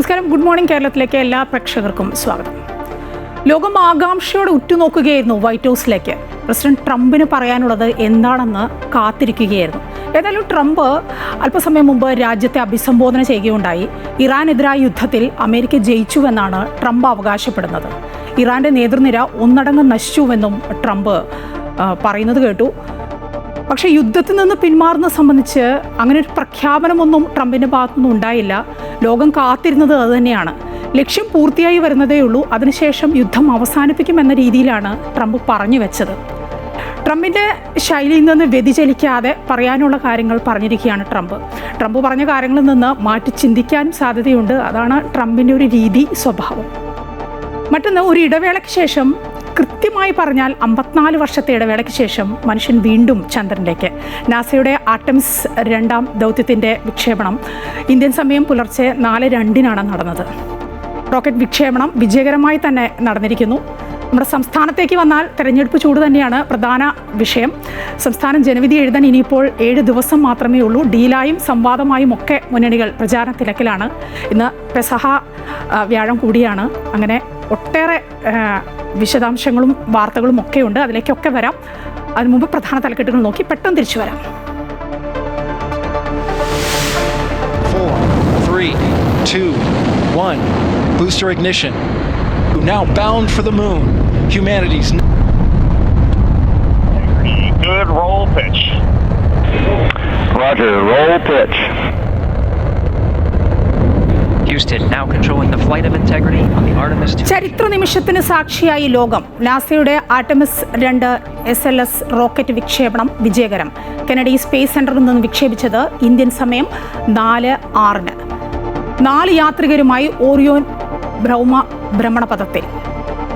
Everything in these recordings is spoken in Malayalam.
നമസ്കാരം. ഗുഡ് മോർണിംഗ് കേരളത്തിലേക്ക് എല്ലാ പ്രേക്ഷകർക്കും സ്വാഗതം. ലോകം ആകാംക്ഷയോടെ ഉറ്റുനോക്കുകയായിരുന്നു വൈറ്റ് ഹൗസിലേക്ക്. പ്രസിഡന്റ് ട്രംപിന് പറയാനുള്ളത് എന്താണെന്ന് കാത്തിരിക്കുകയായിരുന്നു. ഏതായാലും ട്രംപ് അല്പസമയം മുമ്പ് രാജ്യത്തെ അഭിസംബോധന ചെയ്യുകയുണ്ടായി. ഇറാനെതിരായ യുദ്ധത്തിൽ അമേരിക്ക ജയിച്ചുവെന്നാണ് ട്രംപ് അവകാശപ്പെടുന്നത്. ഇറാന്റെ നേതൃനിര ഒന്നടങ്കം നശിച്ചുവെന്നും ട്രംപ് പറയുന്നത് കേട്ടു. പക്ഷേ യുദ്ധത്തിൽ നിന്ന് പിന്മാറുന്നത് സംബന്ധിച്ച് അങ്ങനെ ഒരു പ്രഖ്യാപനമൊന്നും ട്രംപിൻ്റെ ഭാഗത്തുനിന്നും ഉണ്ടായില്ല. ലോകം കാത്തിരുന്നത് അതുതന്നെയാണ്. ലക്ഷ്യം പൂർത്തിയായി വരുന്നതേ ഉള്ളൂ, അതിനുശേഷം യുദ്ധം അവസാനിപ്പിക്കുമെന്ന രീതിയിലാണ് ട്രംപ് പറഞ്ഞു വെച്ചത്. ട്രംപിൻ്റെ ശൈലിയിൽ നിന്ന് വ്യതിചലിക്കാതെ പറയാനുള്ള കാര്യങ്ങൾ പറഞ്ഞിരിക്കുകയാണ് ട്രംപ് പറഞ്ഞ കാര്യങ്ങളിൽ നിന്ന് മാറ്റി ചിന്തിക്കാനും സാധ്യതയുണ്ട്. അതാണ് ട്രംപിൻ്റെ ഒരു രീതി, സ്വഭാവം. മറ്റൊന്ന്, ഒരു ഇടവേളയ്ക്ക് ശേഷം, കൃത്യമായി പറഞ്ഞാൽ 54 വർഷത്തെ ഇടവേളയ്ക്ക് ശേഷം മനുഷ്യൻ വീണ്ടും ചന്ദ്രനിലേക്ക്. നാസയുടെ ആർടെമിസ് 2 ദൗത്യത്തിൻ്റെ വിക്ഷേപണം ഇന്ത്യൻ സമയം പുലർച്ചെ 4:02 നടന്നത്. റോക്കറ്റ് വിക്ഷേപണം വിജയകരമായി തന്നെ നടന്നിരിക്കുന്നു. നമ്മുടെ സംസ്ഥാനത്തേക്ക് വന്നാൽ തെരഞ്ഞെടുപ്പ് ചൂട് തന്നെയാണ് പ്രധാന വിഷയം. സംസ്ഥാനം ജനവിധി എഴുതാൻ ഇനിയിപ്പോൾ 7 ദിവസം മാത്രമേ ഉള്ളൂ. ഡീലായും സംവാദമായും ഒക്കെ മുന്നണികൾ പ്രചാരണ തിരക്കിലാണ്. ഇന്ന് പെസഹ വ്യാഴം കൂടിയാണ്. അങ്ങനെ ഒട്ടേറെ വിശദാംശങ്ങളും വാർത്തകളും ഒക്കെ ഉണ്ട്. അതിലേക്കൊക്കെ വരാം. അതിനു മുമ്പ് പ്രധാന തലക്കെട്ടുകൾ നോക്കി പെട്ടെന്ന് തിരിച്ചു വരാം. 4, 3, 2, 1. Booster ignition. Now bound for the moon. Humanity's good roll pitch. Roger, roll pitch. Houston now controlling the flight of integrity on the Artemis 2. ചരിത്ര നിമിഷത്തിന് സാക്ഷിയായി ലോകം. നാസയുടെ ആർടെമിസ് 2 SLS റോക്കറ്റ് വിക്ഷേപണം വിജയകരം. കെനഡി സ്പേസ് സെന്ററിൽ നിന്ന് വിക്ഷേപിച്ചത് ഇന്ത്യൻ സമയം 4:06. 4 യാത്രികരുമായി ഓറിയോൻ ഭ്രൗമ ഭ്രമണപഥത്തിൽ.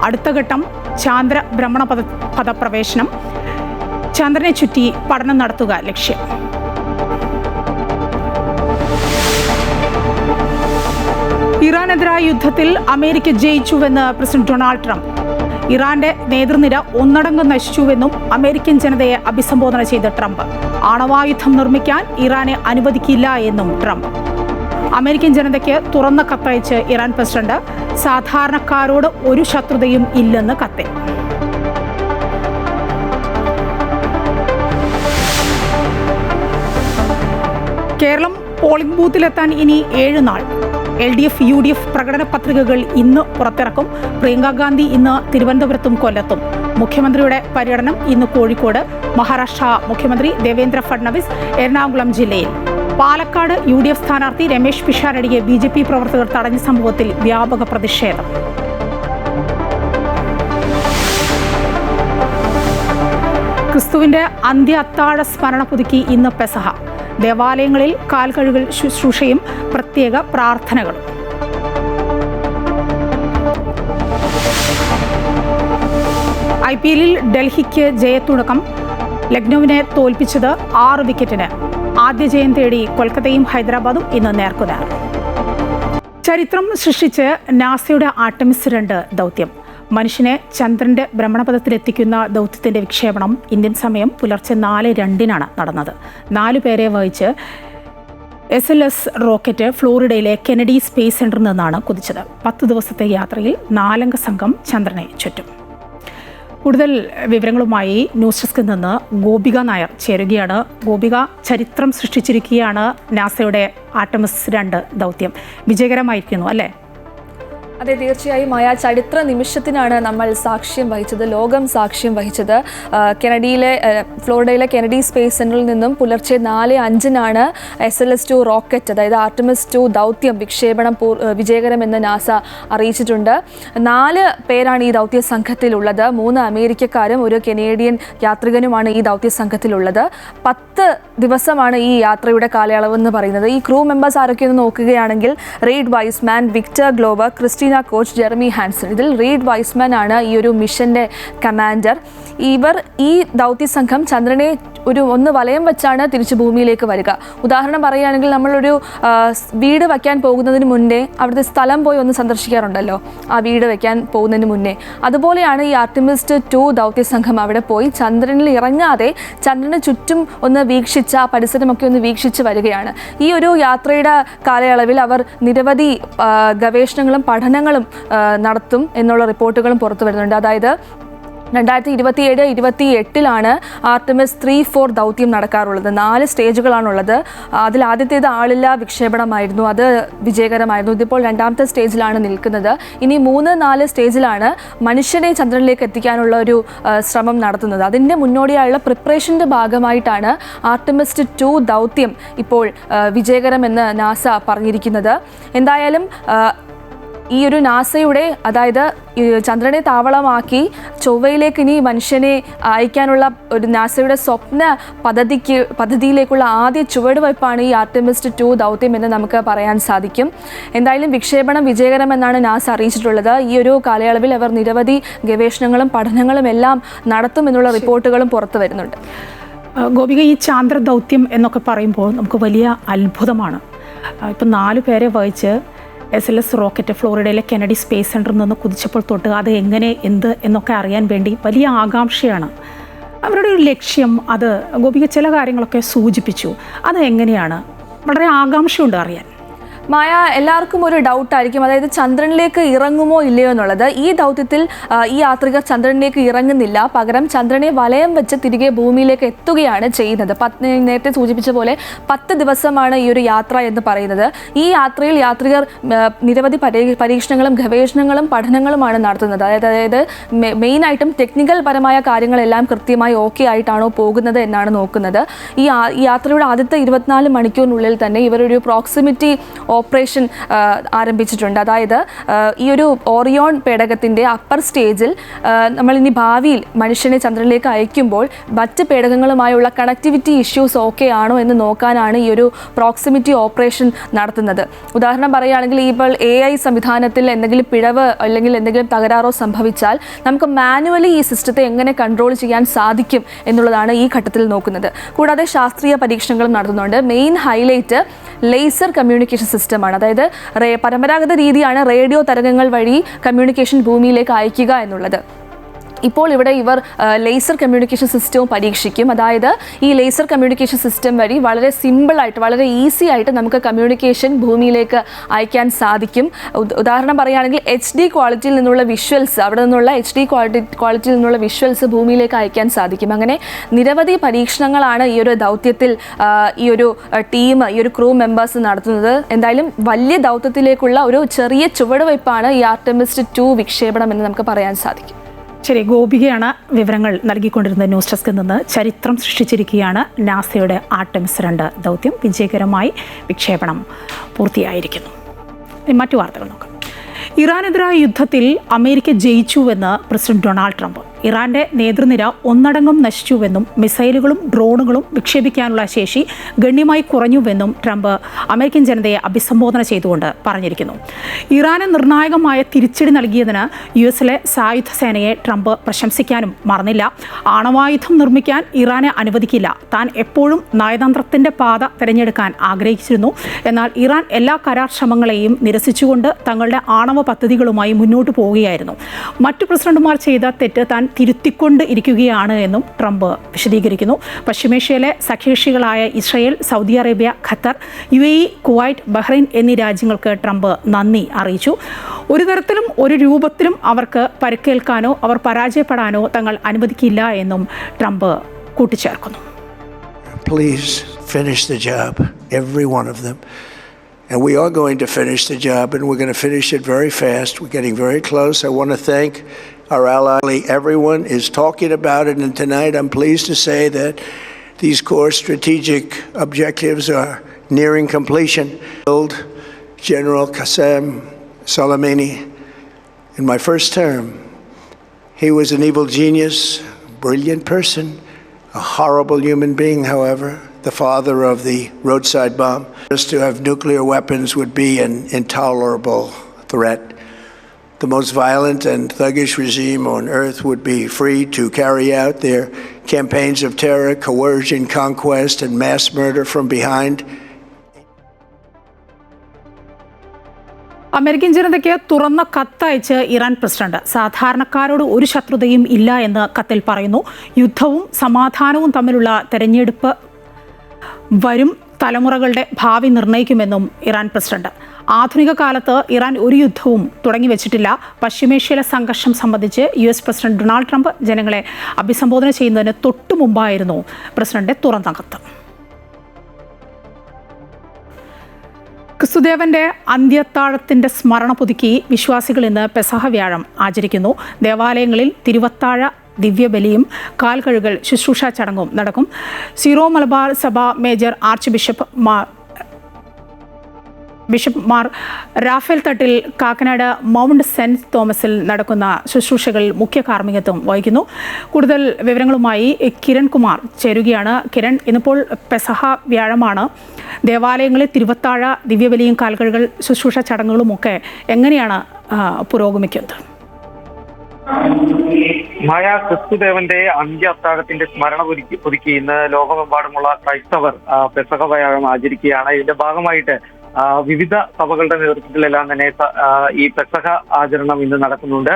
അടുത്ത ഘട്ടം ചാന്ദ്ര ഭ്രമണപഥ പ്രവേശനം. ചന്ദ്രനെ ചുറ്റി പഠനം നടത്തുക ലക്ഷ്യം. ഇറാനെതിരായ യുദ്ധത്തിൽ അമേരിക്ക ജയിച്ചുവെന്ന് പ്രസിഡന്റ് ഡൊണാൾഡ് ട്രംപ്. ഇറാന്റെ നേതൃനിര ഒന്നടങ്കം നശിച്ചുവെന്നും അമേരിക്കൻ ജനതയെ അഭിസംബോധന ചെയ്ത ട്രംപ്. ആണവായുധം നിർമ്മിക്കാൻ ഇറാനെ അനുവദിക്കില്ല എന്നും ട്രംപ്. അമേരിക്കൻ ജനതയ്ക്ക് തുറന്ന കത്തയച്ച് ഇറാൻ പ്രസിഡന്റ്. സാധാരണക്കാരോട് ഒരു ശത്രുതയും ഇല്ലെന്ന് കത്തിൽ. കേരളം പോളിംഗ് ബൂത്തിലെത്താൻ ഇനി 7 നാൾ. LDF UDF പ്രകടന പത്രികകൾ ഇന്ന് പുറത്തിറക്കും. പ്രിയങ്ക ഗാന്ധി ഇന്ന് തിരുവനന്തപുരത്തും കൊല്ലത്തും. മുഖ്യമന്ത്രിയുടെ പര്യടനം ഇന്ന് കോഴിക്കോട്. മഹാരാഷ്ട്ര മുഖ്യമന്ത്രി ദേവേന്ദ്ര ഫഡ്നവിസ് എറണാകുളം ജില്ലയിൽ. പാലക്കാട് UDF സ്ഥാനാർത്ഥി രമേശ് പിഷാരടിയെ BJP പ്രവർത്തകർ തടഞ്ഞ സംഭവത്തിൽ വ്യാപക പ്രതിഷേധം. ക്രിസ്തുവിന്റെ അന്ത്യ അത്താഴ സ്മരണ പുതുക്കി ഇന്ന് പെസഹ. ദേവാലയങ്ങളിൽ കാൽകഴുകൽ ശുശ്രൂഷയും പ്രത്യേക പ്രാർത്ഥനകളും. IPL-ൽ ഡൽഹിക്ക് ജയത്തുടക്കം. ലക്നൌവിനെ തോൽപ്പിച്ചത് 6 വിക്കറ്റിന്. ആദ്യ ജയം തേടി കൊൽക്കത്തയും ഹൈദരാബാദും ഇന്ന് നേർക്കുനേർ. ചരിത്രം സൃഷ്ടിച്ച് നാസയുടെ ആർടെമിസ് 2 ദൗത്യം. മനുഷ്യനെ ചന്ദ്രന്റെ ഭ്രമണപഥത്തിലെത്തിക്കുന്ന ദൗത്യത്തിന്റെ വിക്ഷേപണം ഇന്ത്യൻ സമയം പുലർച്ചെ 4:02 നടന്നത്. 4 പേരെ വഹിച്ച് SLS റോക്കറ്റ് ഫ്ലോറിഡയിലെ കെനഡി സ്പേസ് സെന്ററിൽ നിന്നാണ് കുതിച്ചത്. 10 ദിവസത്തെ യാത്രയിൽ 4 അംഗ സംഘം ചന്ദ്രനെ ചുറ്റും. കൂടുതൽ വിവരങ്ങളുമായി ന്യൂസ് ഡെസ്കിൽ നിന്ന് ഗോപിക നായർ ചേരുകയാണ്. ഗോപിക, ചരിത്രം സൃഷ്ടിച്ചിരിക്കുകയാണ് നാസയുടെ ആർടെമിസ് 2 ദൗത്യം. വിജയകരമായിരിക്കുന്നു അല്ലേ? അതെ, തീർച്ചയായും. ആ ചരിത്ര നിമിഷത്തിനാണ് നമ്മൾ സാക്ഷ്യം വഹിച്ചത്, ലോകം സാക്ഷ്യം വഹിച്ചത്. ഫ്ലോറിഡയിലെ കെനഡി സ്പേസ് സെന്ററിൽ നിന്നും പുലർച്ചെ 4:05 SLS-2 റോക്കറ്റ്, അതായത് ആർടെമിസ് 2 ദൗത്യം വിക്ഷേപണം വിജയകരമെന്ന് നാസ അറിയിച്ചിട്ടുണ്ട്. 4 പേരാണ് ഈ ദൗത്യ സംഘത്തിലുള്ളത്. 3 അമേരിക്കക്കാരും 1 കനേഡിയൻ യാത്രികനുമാണ് ഈ ദൗത്യ സംഘത്തിലുള്ളത്. 10 ദിവസമാണ് ഈ യാത്രയുടെ കാലയളവ് എന്ന് പറയുന്നത്. ഈ ക്രൂ മെമ്പേഴ്സ് ആരൊക്കെയെന്ന് നോക്കുകയാണെങ്കിൽ Reid Wiseman, Victor Glover, Christina Koch, Jeremy Hansen. ഇതിൽ റീഡ് വൈസ്മാൻ ആണ് ഈ ഒരു മിഷന്റെ കമാൻഡർ. ഇവർ ഈ ദൗത്യ സംഘം ചന്ദ്രനെ ഒന്ന് വലയം വെച്ചാണ് തിരിച്ച് ഭൂമിയിലേക്ക് വരിക. ഉദാഹരണം പറയുകയാണെങ്കിൽ നമ്മളൊരു വീട് വയ്ക്കാൻ പോകുന്നതിന് മുന്നേ അവിടുത്തെ സ്ഥലം പോയി ഒന്ന് സന്ദർശിക്കാറുണ്ടല്ലോ, ആ വീട് വയ്ക്കാൻ പോകുന്നതിന് മുന്നേ. അതുപോലെയാണ് ഈ ആർട്ടിമിസ് 2 ദൗത്യ സംഘം അവിടെ പോയി ചന്ദ്രനിൽ ഇറങ്ങാതെ ചന്ദ്രന് ചുറ്റും ഒന്ന് വീക്ഷിച്ച ആ പരിസരമൊക്കെ ഒന്ന് വീക്ഷിച്ച് വരികയാണ്. ഈ ഒരു യാത്രയുടെ കാലയളവിൽ അവർ നിരവധി ഗവേഷണങ്ങളും പഠനങ്ങളും നടത്തും എന്നുള്ള റിപ്പോർട്ടുകളും പുറത്തു വരുന്നുണ്ട്. അതായത് 2027-28 ആർട്ടിമിസ് 3-4 ദൗത്യം നടക്കാറുള്ളത്. 4 സ്റ്റേജുകളാണുള്ളത്. അതിൽ ആദ്യത്തേത് ആളില്ലാ വിക്ഷേപണമായിരുന്നു, അത് വിജയകരമായിരുന്നു. ഇതിപ്പോൾ 2ാമത്തെ സ്റ്റേജിലാണ് നിൽക്കുന്നത്. ഇനി 3-4 സ്റ്റേജിലാണ് മനുഷ്യനെ ചന്ദ്രനിലേക്ക് എത്തിക്കാനുള്ള ഒരു ശ്രമം നടത്തുന്നത്. അതിൻ്റെ മുന്നോടിയായുള്ള പ്രിപ്പറേഷൻ്റെ ഭാഗമായിട്ടാണ് ആർട്ടിമിസ് 2 ദൗത്യം ഇപ്പോൾ വിജയകരമെന്ന് നാസ പറഞ്ഞിരിക്കുന്നത്. എന്തായാലും ഈ ഒരു നാസയുടെ, അതായത് ചന്ദ്രനെ താവളമാക്കി ചൊവ്വയിലേക്ക് ഇനി മനുഷ്യനെ അയക്കാനുള്ള ഒരു നാസയുടെ സ്വപ്ന പദ്ധതിയിലേക്കുള്ള ആദ്യ ചുവടുവയ്പ്പാണ് ഈ ആർട്ടിമിസ് 2 ദൗത്യം എന്ന് നമുക്ക് പറയാൻ സാധിക്കും. എന്തായാലും വിക്ഷേപണം വിജയകരമെന്നാണ് നാസ അറിയിച്ചിട്ടുള്ളത്. ഈ ഒരു കാലയളവിൽ അവർ നിരവധി ഗവേഷണങ്ങളും പഠനങ്ങളും എല്ലാം നടത്തുമെന്നുള്ള റിപ്പോർട്ടുകളും പുറത്തു വരുന്നുണ്ട്. ഗോപിക, ഈ ചാന്ദ്ര ദൗത്യം എന്നൊക്കെ പറയുമ്പോൾ നമുക്ക് വലിയ അത്ഭുതമാണ്. ഇപ്പം 4 പേരെ വഹിച്ച് SLS റോക്കറ്റ് ഫ്ലോറിഡയിലെ കെനഡി സ്പേസ് സെൻറ്ററിൽ നിന്ന് കുതിച്ചപ്പോൾ തൊട്ട് അത് എങ്ങനെ, എന്ത് എന്നൊക്കെ അറിയാൻ വേണ്ടി വലിയ ആകാംക്ഷയാണ്. അവരുടെ ഒരു ലക്ഷ്യം, അത് ഗോപിക ചില കാര്യങ്ങളൊക്കെ സൂചിപ്പിച്ചു. അത് എങ്ങനെയാണ്? വളരെ ആകാംക്ഷയുണ്ട് അറിയാൻ. മായ, എല്ലാവർക്കും ഒരു ഡൗട്ടായിരിക്കും, അതായത് ചന്ദ്രനിലേക്ക് ഇറങ്ങുമോ ഇല്ലയോ എന്നുള്ളത്. ഈ ദൗത്യത്തിൽ ഈ യാത്രികർ ചന്ദ്രനിലേക്ക് ഇറങ്ങുന്നില്ല, പകരം ചന്ദ്രനെ വലയം വെച്ച് തിരികെ ഭൂമിയിലേക്ക് എത്തുകയാണ് ചെയ്യുന്നത്. നേരത്തെ സൂചിപ്പിച്ച പോലെ 10 ദിവസമാണ് ഈ ഒരു യാത്ര എന്ന് പറയുന്നത്. ഈ യാത്രയിൽ യാത്രികർ നിരവധി പരീക്ഷണങ്ങളും ഗവേഷണങ്ങളും പഠനങ്ങളുമാണ് നടത്തുന്നത്. അതായത് മെയിനായിട്ടും ടെക്നിക്കൽ പരമായ കാര്യങ്ങളെല്ലാം കൃത്യമായി ഓക്കെ ആയിട്ടാണോ പോകുന്നത് എന്നാണ് നോക്കുന്നത്. ഈ യാത്രയുടെ ആദ്യത്തെ 24 മണിക്കൂറിനുള്ളിൽ തന്നെ ഇവരൊരു പ്രോക്സിമിറ്റി ഓപ്പറേഷൻ ആരംഭിച്ചിട്ടുണ്ട്. അതായത് ഈ ഒരു ഓറിയോൺ പേടകത്തിൻ്റെ അപ്പർ സ്റ്റേജിൽ നമ്മളിനി ഭാവിയിൽ മനുഷ്യനെ ചന്ദ്രനിലേക്ക് അയക്കുമ്പോൾ മറ്റ് പേടകങ്ങളുമായുള്ള കണക്ടിവിറ്റി ഇഷ്യൂസ് ഓക്കെ ആണോ എന്ന് നോക്കാനാണ് ഈ ഒരു പ്രോക്സിമിറ്റി ഓപ്പറേഷൻ നടത്തുന്നത്. ഉദാഹരണം പറയുകയാണെങ്കിൽ ഇപ്പോൾ AI സംവിധാനത്തിൽ എന്തെങ്കിലും പിഴവ് അല്ലെങ്കിൽ എന്തെങ്കിലും തകരാറോ സംഭവിച്ചാൽ നമുക്ക് മാനുവലി ഈ സിസ്റ്റത്തെ എങ്ങനെ കൺട്രോൾ ചെയ്യാൻ സാധിക്കും എന്നുള്ളതാണ് ഈ ഘട്ടത്തിൽ നോക്കുന്നത്. കൂടാതെ ശാസ്ത്രീയ പരീക്ഷണങ്ങളും നടത്തുന്നുണ്ട്. മെയിൻ ഹൈലൈറ്റ് ലേസർ കമ്മ്യൂണിക്കേഷൻ സിസ്റ്റമാണ്. അതായത് പരമ്പരാഗത രീതിയാണ് റേഡിയോ തരംഗങ്ങൾ വഴി കമ്മ്യൂണിക്കേഷൻ ഭൂമിയിലേക്ക് അയക്കുക എന്നുള്ളത്. ഇപ്പോൾ ഇവിടെ ഇവർ ലേസർ കമ്മ്യൂണിക്കേഷൻ സിസ്റ്റവും പരീക്ഷിക്കും. അതായത് ഈ ലേസർ കമ്മ്യൂണിക്കേഷൻ സിസ്റ്റം വഴി വളരെ സിമ്പിളായിട്ട്, വളരെ ഈസി ആയിട്ട് നമുക്ക് കമ്മ്യൂണിക്കേഷൻ ഭൂമിയിലേക്ക് അയക്കാൻ സാധിക്കും. ഉദാഹരണം പറയുകയാണെങ്കിൽ HD ക്വാളിറ്റിയിൽ നിന്നുള്ള വിഷ്വൽസ്, അവിടെ നിന്നുള്ള HD ക്വാളിറ്റിയിൽ നിന്നുള്ള വിഷ്വൽസ് ഭൂമിയിലേക്ക് അയക്കാൻ സാധിക്കും. അങ്ങനെ നിരവധി പരീക്ഷണങ്ങളാണ് ഈ ഒരു ദൗത്യത്തിൽ ഈ ഒരു ടീം, ഈ ഒരു ക്രൂ മെമ്പേഴ്സ് നടത്തുന്നത്. എന്തായാലും വലിയ ദൗത്യത്തിലേക്കുള്ള ഒരു ചെറിയ ചുവടുവയ്പ്പാണ് ഈ ആർട്ടിമിസ് 2 വിക്ഷേപണം എന്ന് നമുക്ക് പറയാൻ സാധിക്കും. ശരി, ഗോപികയാണ് വിവരങ്ങൾ നൽകിക്കൊണ്ടിരുന്നത്. ന്യൂസ് ഡെസ്കിൽ നിന്ന് ചരിത്രം സൃഷ്ടിച്ചിരിക്കുകയാണ്. നാസയുടെ ആർട്ടിമിസ് 2 ദൗത്യം വിജയകരമായി വിക്ഷേപണം പൂർത്തിയായിരിക്കുന്നു. മറ്റു വാർത്തകൾ നോക്കാം. ഇറാനെതിരായ യുദ്ധത്തിൽ അമേരിക്ക ജയിച്ചുവെന്ന് പ്രസിഡന്റ് ഡൊണാൾഡ് ട്രംപ്. ഇറാന്റെ നേതൃനിര ഒന്നടങ്കം നശിച്ചുവെന്നും മിസൈലുകളും ഡ്രോണുകളും വിക്ഷേപിക്കാനുള്ള ശേഷി ഗണ്യമായി കുറഞ്ഞുവെന്നും ട്രംപ് അമേരിക്കൻ ജനതയെ അഭിസംബോധന ചെയ്തുകൊണ്ട് പറഞ്ഞിരിക്കുന്നു. ഇറാന് നിർണായകമായ തിരിച്ചടി നൽകിയതിന് US സായുധ സേനയെ ട്രംപ് പ്രശംസിക്കാനും മറന്നില്ല. ആണവായുധം നിർമ്മിക്കാൻ ഇറാനെ അനുവദിക്കില്ല. താൻ എപ്പോഴും നയതന്ത്രത്തിന്റെ പാത തിരഞ്ഞെടുക്കാൻ ആഗ്രഹിച്ചിരുന്നു. എന്നാൽ ഇറാൻ എല്ലാ കരാർ ശ്രമങ്ങളെയും നിരസിച്ചുകൊണ്ട് തങ്ങളുടെ ആണവ പദ്ധതികളുമായി മുന്നോട്ട് പോവുകയായിരുന്നു. മറ്റു പ്രസിഡന്റുമാർ ചെയ്ത തെറ്റ് താൻ തിരുത്തിക്കൊണ്ട് ഇരിക്കുകയാണ് എന്നും ട്രംപ് വിശദീകരിക്കുന്നു. പശ്ചിമേഷ്യയിലെ സഖ്യകക്ഷികളായ Israel, Saudi Arabia, Qatar, UAE, Kuwait, Bahrain എന്നീ രാജ്യങ്ങൾക്ക് ട്രംപ് നന്ദി അറിയിച്ചു. ഒരു തരത്തിലും ഒരു രൂപത്തിലും അവർക്ക് പരിക്കേൽക്കാനോ അവർ പരാജയപ്പെടാനോ തങ്ങൾ അനുവദിക്കില്ല എന്നും ട്രംപ് കൂട്ടിച്ചേർക്കുന്നു. Please finish the job, every one of them. And we are going to finish the job, and we're going to finish it very fast. We're getting very close. I want to thank our ally. Everyone is talking about it, and tonight I'm pleased to say that these core strategic objectives are nearing completion. General Qasem Soleimani, in my first term, he was an evil genius, brilliant person, a horrible human being, however. The father of the roadside bomb. Just to have nuclear weapons would be an intolerable threat. The most violent and thuggish regime on earth would be free to carry out their campaigns of terror, coercion, conquest, and mass murder from behind. American ജനതയ്ക്ക് തുറന്ന കത്തയച്ച് ഇറാൻ പ്രസിഡന്റ്. സാധാരണക്കാരോട് ഒരു ശത്രുതയും ഇല്ല എന്ന് കത്തിൽ പറയുന്നു. യുദ്ധവും സമാധാനവും തമ്മിലുള്ള തെരഞ്ഞെടുപ്പ് വരും തലമുറകളുടെ ഭാവി നിർണ്ണയിക്കുമെന്നും ഇറാൻ പ്രസിഡന്റ്. ആധുനിക കാലത്ത് ഇറാൻ ഒരു യുദ്ധവും തുടങ്ങി വെച്ചിട്ടില്ല. പശ്ചിമേഷ്യയിലെ സംഘർഷം സംബന്ധിച്ച് US പ്രസിഡന്റ് ഡൊണാൾഡ് ട്രംപ് ജനങ്ങളെ അഭിസംബോധന ചെയ്യുന്നതിന് തൊട്ടു മുമ്പായിരുന്നു പ്രസിഡന്റ് തുറന്ന കത്ത്. ക്രിസ്തുദേവന്റെ അന്ത്യത്താഴത്തിന്റെ സ്മരണ പുതുക്കി വിശ്വാസികൾ ഇന്ന് പെസഹ വ്യാഴം ആചരിക്കുന്നു. ദേവാലയങ്ങളിൽ തിരുവത്താഴ ദിവ്യബലിയും കാൽകഴുകൽ ശുശ്രൂഷ ചടങ്ങും നടക്കും. സീറോ മലബാർ സഭ major archbishop Mar Raphael Thattil Kakkanad Mount Saint തോമസിൽ നടക്കുന്ന ശുശ്രൂഷകളിൽ മുഖ്യ കാർമ്മികത്വം വഹിക്കുന്നു. കൂടുതൽ വിവരങ്ങളുമായി കിരൺ കുമാർ ചേരുകയാണ്. കിരൺ, ഇന്നിപ്പോൾ പെസഹ വ്യാഴമാണ്. ദേവാലയങ്ങളിൽ തിരുവത്താഴ ദിവ്യബലിയും കാൽകഴുകൽ ശുശ്രൂഷ ചടങ്ങുകളുമൊക്കെ എങ്ങനെയാണ് പുരോഗമിക്കുന്നത്? മായ, ക്രിസ്തുദേവന്റെ അന്ത്യ അത്താഴത്തിന്റെ സ്മരണ പുതുക്കി ഇന്ന് ലോകമെമ്പാടുമുള്ള ക്രൈസ്തവർ പെസഹ വ്യാഴം ആചരിക്കുകയാണ്. ഇതിന്റെ ഭാഗമായിട്ട് വിവിധ സഭകളുടെ നേതൃത്വത്തിലെല്ലാം തന്നെ ഈ പെസഹ ആചരണം ഇന്ന് നടക്കുന്നുണ്ട്.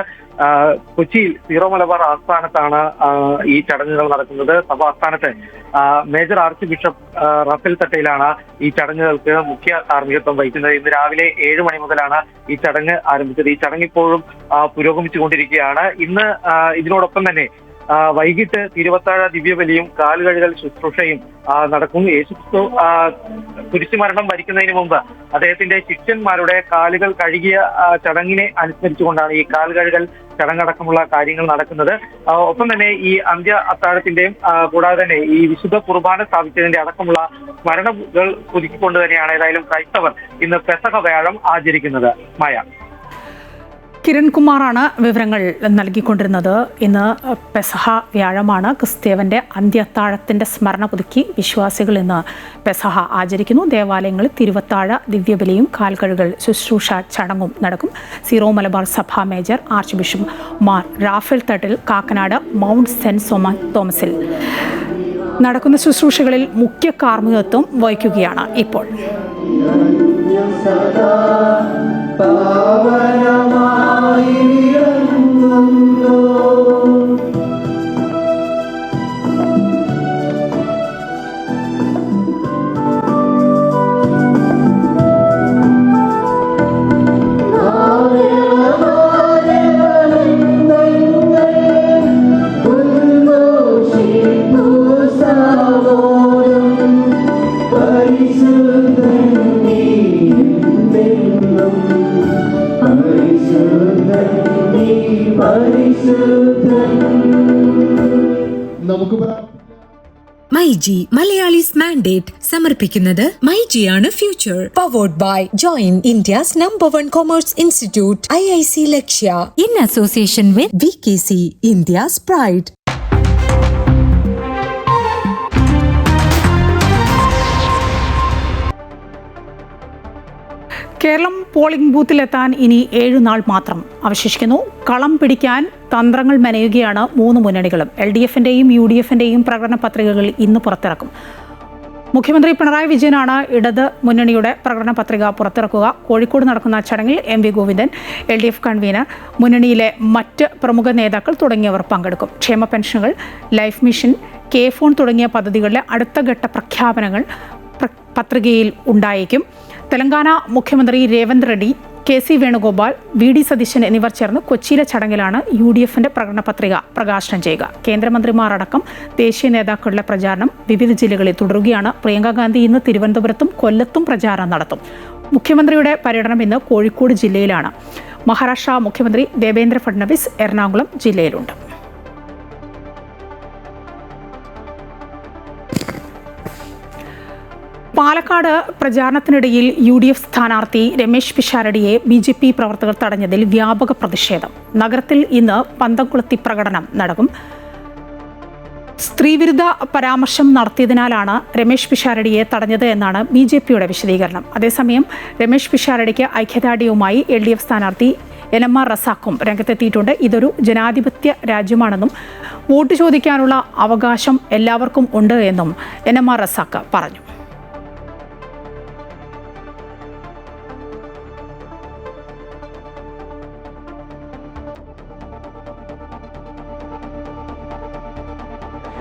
കൊച്ചിയിൽ സീറോ മലബാർ ആസ്ഥാനത്താണ് ഈ ചടങ്ങുകൾ നടക്കുന്നത്. സഭ ആസ്ഥാനത്ത് മേജർ ആർച്ച് ബിഷപ്പ് റാഫേൽ തട്ടയിലാണ് ഈ ചടങ്ങുകൾക്ക് മുഖ്യ കാർമ്മികത്വം വഹിക്കുന്നത്. ഇന്ന് രാവിലെ 7 മണി മുതലാണ് ഈ ചടങ്ങ് ആരംഭിച്ചത്. ഈ ചടങ്ങ് ഇപ്പോഴും പുരോഗമിച്ചുകൊണ്ടിരിക്കുകയാണ്. ഇന്ന് ഇതിനോടൊപ്പം തന്നെ വൈകിട്ട് തിരുവത്താഴ ദിവ്യബലിയും കാലുകഴുകൽ ശുശ്രൂഷയും നടക്കും. യേശുക്രിസ്തു കുരിശുമരണം വരിക്കുന്നതിന് മുമ്പ് അദ്ദേഹത്തിന്റെ ശിഷ്യന്മാരുടെ കാലുകൾ കഴുകിയ ചടങ്ങിനെ അനുസ്മരിച്ചുകൊണ്ടാണ് ഈ കാലുകഴുകൽ ചടങ്ങടക്കമുള്ള കാര്യങ്ങൾ നടക്കുന്നത്. ഒപ്പം തന്നെ ഈ അന്ത്യ അത്താഴത്തിന്റെയും കൂടാതെ തന്നെ ഈ വിശുദ്ധ കുർബാന സ്ഥാപിച്ചതിന്റെ അടക്കമുള്ള സ്മരണകൾ പുതുക്കിക്കൊണ്ട് തന്നെയാണ് ഏതായാലും ക്രൈസ്തവർ ഇന്ന് പെസഹ വ്യാഴം ആചരിക്കുന്നത്. മായ, കിരൺ കുമാറാണ് വിവരങ്ങൾ നൽകിക്കൊണ്ടിരുന്നത്. ഇന്ന് പെസഹ വ്യാഴമാണ്. ക്രിസ്തുദേവന്റെ അന്ത്യത്താഴത്തിന്റെ സ്മരണ പുതുക്കി വിശ്വാസികൾ ഇന്ന് പെസഹ ആചരിക്കുന്നു. ദേവാലയങ്ങളിൽ തിരുവത്താഴ ദിവ്യബലിയും കാൽകഴുകൽ ശുശ്രൂഷ ചടങ്ങും നടക്കും. സീറോ മലബാർ സഭ major archbishop Mar Raphael Thattil Kakkanad Mount Saint തോമസിൽ നടക്കുന്ന ശുശ്രൂഷകളിൽ മുഖ്യ കാർമ്മികത്വം വഹിക്കുകയാണ് ഇപ്പോൾ. മൈജി മലയാളീസ് മാൻഡേറ്റ് സമർപ്പിക്കുന്നത് മൈജിയാണ് future. Powered by join India's #1 commerce institute IIC Lakshya in association with VKC India's pride. Keralam polling ബൂത്തിലെത്താൻ ഇനി 7 നാൾ മാത്രം അവശേഷിക്കുന്നു. കളം പിടിക്കാൻ തന്ത്രങ്ങൾ മെനയുകയാണ് 3 മുന്നണികളും. LDFന്റെയും UDFന്റെയും പ്രകടന പത്രികകൾ ഇന്ന് പുറത്തിറക്കും. മുഖ്യമന്ത്രി പിണറായി വിജയനാണ് ഇടത് മുന്നണിയുടെ പ്രകടന പത്രിക പുറത്തിറക്കുക. കോഴിക്കോട് നടക്കുന്ന ചടങ്ങിൽ MV ഗോവിന്ദൻ, LDF കൺവീനർ, മുന്നണിയിലെ മറ്റ് പ്രമുഖ നേതാക്കൾ തുടങ്ങിയവർ പങ്കെടുക്കും. ക്ഷേമ പെൻഷനുകൾ, ലൈഫ് മിഷൻ, K-ഫോൺ തുടങ്ങിയ പദ്ധതികളിലെ അടുത്ത ഘട്ട പ്രഖ്യാപനങ്ങൾ പത്രികയിൽ ഉണ്ടായേക്കും. തെലങ്കാന മുഖ്യമന്ത്രി രേവന്ത് റെഡ്ഡി, KC വേണുഗോപാൽ, VD സതീശൻ എന്നിവർ ചേർന്ന് കൊച്ചിയിലെ ചടങ്ങിലാണ് UDFന്റെ പ്രകടന പത്രിക പ്രകാശനം ചെയ്യുക. കേന്ദ്രമന്ത്രിമാരടക്കം ദേശീയ നേതാക്കളുടെ പ്രചാരണം വിവിധ ജില്ലകളിൽ തുടരുകയാണ്. പ്രിയങ്ക ഗാന്ധി ഇന്ന് തിരുവനന്തപുരത്തും കൊല്ലത്തും പ്രചാരണം നടത്തും. മുഖ്യമന്ത്രിയുടെ പര്യടനം ഇന്ന് കോഴിക്കോട് ജില്ലയിലാണ്. മഹാരാഷ്ട്ര മുഖ്യമന്ത്രി ദേവേന്ദ്ര ഫഡ്നവിസ് എറണാകുളം ജില്ലയിലുണ്ട്. പാലക്കാട് പ്രചാരണത്തിനിടയിൽ UDF സ്ഥാനാർത്ഥി രമേശ് പിഷാരടിയെ BJP പ്രവർത്തകർ തടഞ്ഞതിൽ വ്യാപക പ്രതിഷേധം. നഗരത്തിൽ ഇന്ന് പന്തംകുളത്തി പ്രകടനം നടക്കും. സ്ത്രീവിരുദ്ധ പരാമർശം നടത്തിയതിനാലാണ് രമേശ് പിഷാരടിയെ തടഞ്ഞത് എന്നാണ് BJPയുടെ വിശദീകരണം. അതേസമയം രമേശ് പിഷാരടിക്ക് ഐക്യദാർഢ്യവുമായി LDF സ്ഥാനാർത്ഥി NMR റസാഖും രംഗത്തെത്തിയിട്ടുണ്ട്. ഇതൊരു ജനാധിപത്യ രാജ്യമാണെന്നും വോട്ട് ചോദിക്കാനുള്ള അവകാശം എല്ലാവർക്കും ഉണ്ട് എന്നും NMR റസാഖ് പറഞ്ഞു.